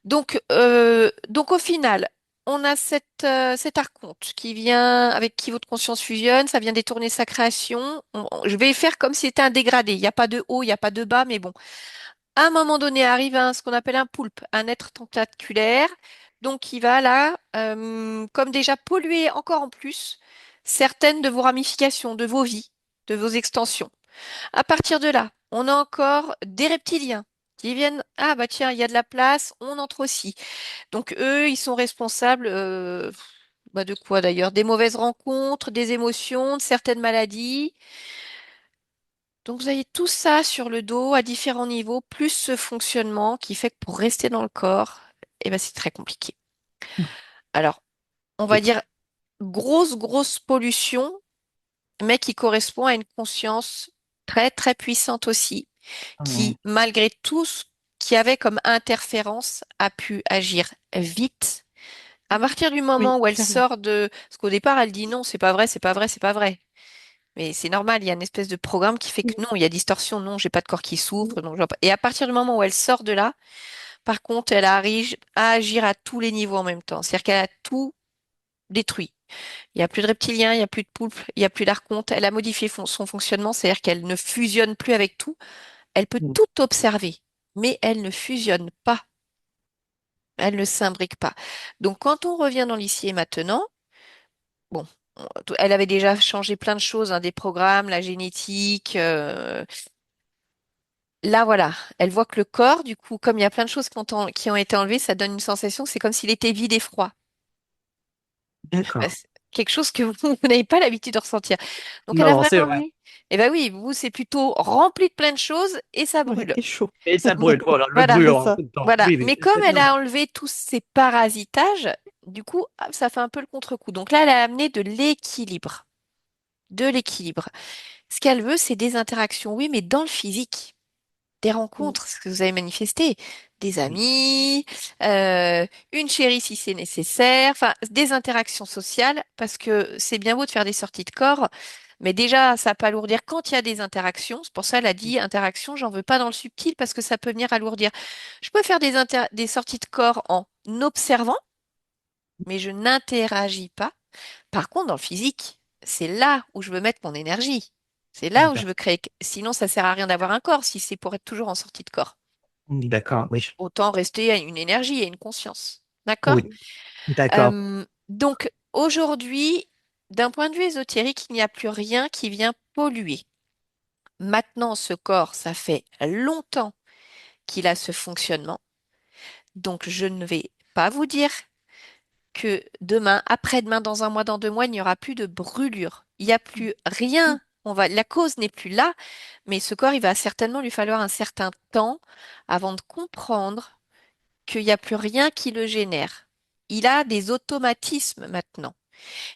Donc au final, on a cet archonte qui vient, avec qui votre conscience fusionne, ça vient détourner sa création. Je vais faire comme si c'était un dégradé. Il n'y a pas de haut, il n'y a pas de bas, mais bon. À un moment donné, arrive ce qu'on appelle un poulpe, un être tentaculaire, donc qui va là, comme déjà polluer encore en plus. certaines de vos ramifications, de vos vies, de vos extensions. À partir de là, on a encore des reptiliens qui viennent. Ah bah tiens, il y a de la place, on entre aussi. Donc eux, ils sont responsables bah, de quoi d'ailleurs? Des mauvaises rencontres, des émotions, de certaines maladies. Donc vous avez tout ça sur le dos à différents niveaux, plus ce fonctionnement qui fait que pour rester dans le corps, eh ben, c'est très compliqué. Alors, on va Ok. dire grosse pollution, mais qui correspond à une conscience très puissante aussi, Hum, qui, malgré tout ce qu'il y avait comme interférence, a pu agir vite. À partir du Oui, moment où elle clairement. sort de... Parce qu'au départ, elle dit non, c'est pas vrai, c'est pas vrai, c'est pas vrai. Mais c'est normal, il y a une espèce de programme qui fait que non, il y a distorsion, non, j'ai pas de corps qui souffre, non, je vois pas. Et à partir du moment où elle sort de là, par contre, elle arrive à agir à tous les niveaux en même temps. C'est-à-dire qu'elle a tout détruit. Il n'y a plus de reptiliens, il n'y a plus de poulpes, il n'y a plus d'archontes. Elle a modifié son fonctionnement, c'est-à-dire qu'elle ne fusionne plus avec tout. Elle peut hum. tout observer, mais elle ne fusionne pas. Elle ne s'imbrique pas. Donc, quand on revient dans l'ici et maintenant, bon, elle avait déjà changé plein de choses, hein, des programmes, la génétique. Là, voilà, elle voit que le corps, du coup, comme il y a plein de choses qui ont été enlevées, ça donne une sensation, c'est comme s'il était vide et froid. Bah, D'accord. c'est quelque chose que vous n'avez pas l'habitude de ressentir. Donc, elle a Non, c'est vraiment vrai. mis. Eh ben oui, vous, c'est plutôt rempli de plein de choses et ça Ouais, brûle. et chaud. Et ça brûle, voilà, le Voilà, C'est brûlant ça. tout le temps. voilà. Oui, Mais oui, comme c'est elle bien. a enlevé tous ces parasitages, du coup, ça fait un peu le contre-coup. Donc là, elle a amené de l'équilibre. De l'équilibre. Ce qu'elle veut, c'est des interactions, oui, mais dans le physique. Des Mm. rencontres, ce que vous avez manifesté, des Oui, amis, une chérie si c'est nécessaire, enfin des interactions sociales, parce que c'est bien beau de faire des sorties de corps, mais déjà ça peut alourdir quand il y a des interactions. C'est pour ça elle a dit interaction, j'en veux pas dans le subtil parce que ça peut venir alourdir. Je peux faire des sorties de corps en observant, mais je n'interagis pas. Par contre, dans le physique, c'est là où je veux mettre mon énergie. C'est là où je veux créer. Sinon, ça sert à rien d'avoir un corps si c'est pour être toujours en sortie de corps. d'accord, oui. Autant rester à une énergie et une conscience. D'accord? Oui, d'accord. Donc, aujourd'hui, d'un point de vue ésotérique, il n'y a plus rien qui vient polluer. Maintenant, ce corps, ça fait longtemps qu'il a ce fonctionnement. Donc, je ne vais pas vous dire que demain, après-demain, dans un mois, dans 2 mois, il n'y aura plus de brûlure. Il n'y a plus rien. La cause n'est plus là, mais ce corps, il va certainement lui falloir un certain temps avant de comprendre qu'il n'y a plus rien qui le génère. Il a des automatismes maintenant.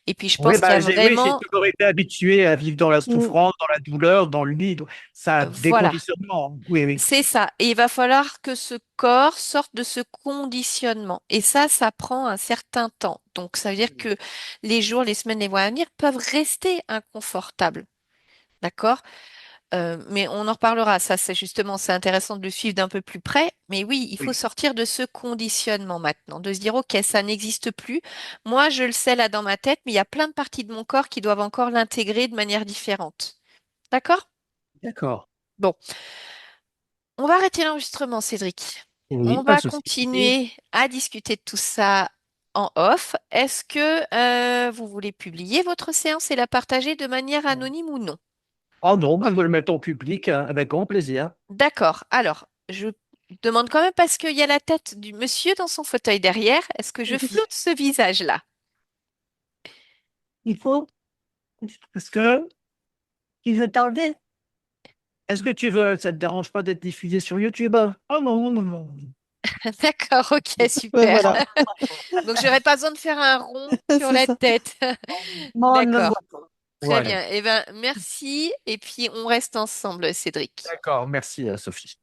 Et puis, je Oui, pense qu'il y a oui, j'ai vraiment, toujours été habitué à vivre dans la Mm. souffrance, dans la douleur, dans le lit. Ça a des voilà, conditionnements. Oui, oui. c'est ça. Et il va falloir que ce corps sorte de ce conditionnement. Et ça prend un certain temps. Donc, ça veut dire que les jours, les semaines, les mois à venir peuvent rester inconfortables. D'accord? Mais on en reparlera. Ça, c'est justement, c'est intéressant de le suivre d'un peu plus près. Mais oui, il faut Oui, sortir de ce conditionnement maintenant, de se dire, OK, ça n'existe plus. Moi, je le sais là dans ma tête, mais il y a plein de parties de mon corps qui doivent encore l'intégrer de manière différente. D'accord? d'accord. Bon, on va arrêter l'enregistrement, Cédric. Oui, On pas de va souci. continuer à discuter de tout ça en off. Est-ce que vous voulez publier votre séance et la partager de manière anonyme ou non? Oh non, bah, nous le mettons au public avec grand plaisir. D'accord. Alors, je demande quand même parce qu'il y a la tête du monsieur dans son fauteuil derrière. Est-ce que je floute ce visage-là? Il faut, parce que, il veut t'enlever. Est-ce que tu veux, ça te dérange pas d'être diffusé sur YouTube? Oh non, non, non. D'accord, ok, Ouais, super. voilà. Donc, j'aurais pas besoin de faire un rond sur C'est la ça. tête. Non, ne me D'accord. vois pas. Très Voilà. bien. Eh bien, merci. Et puis, on reste ensemble, Cédric. D'accord, merci Sophie.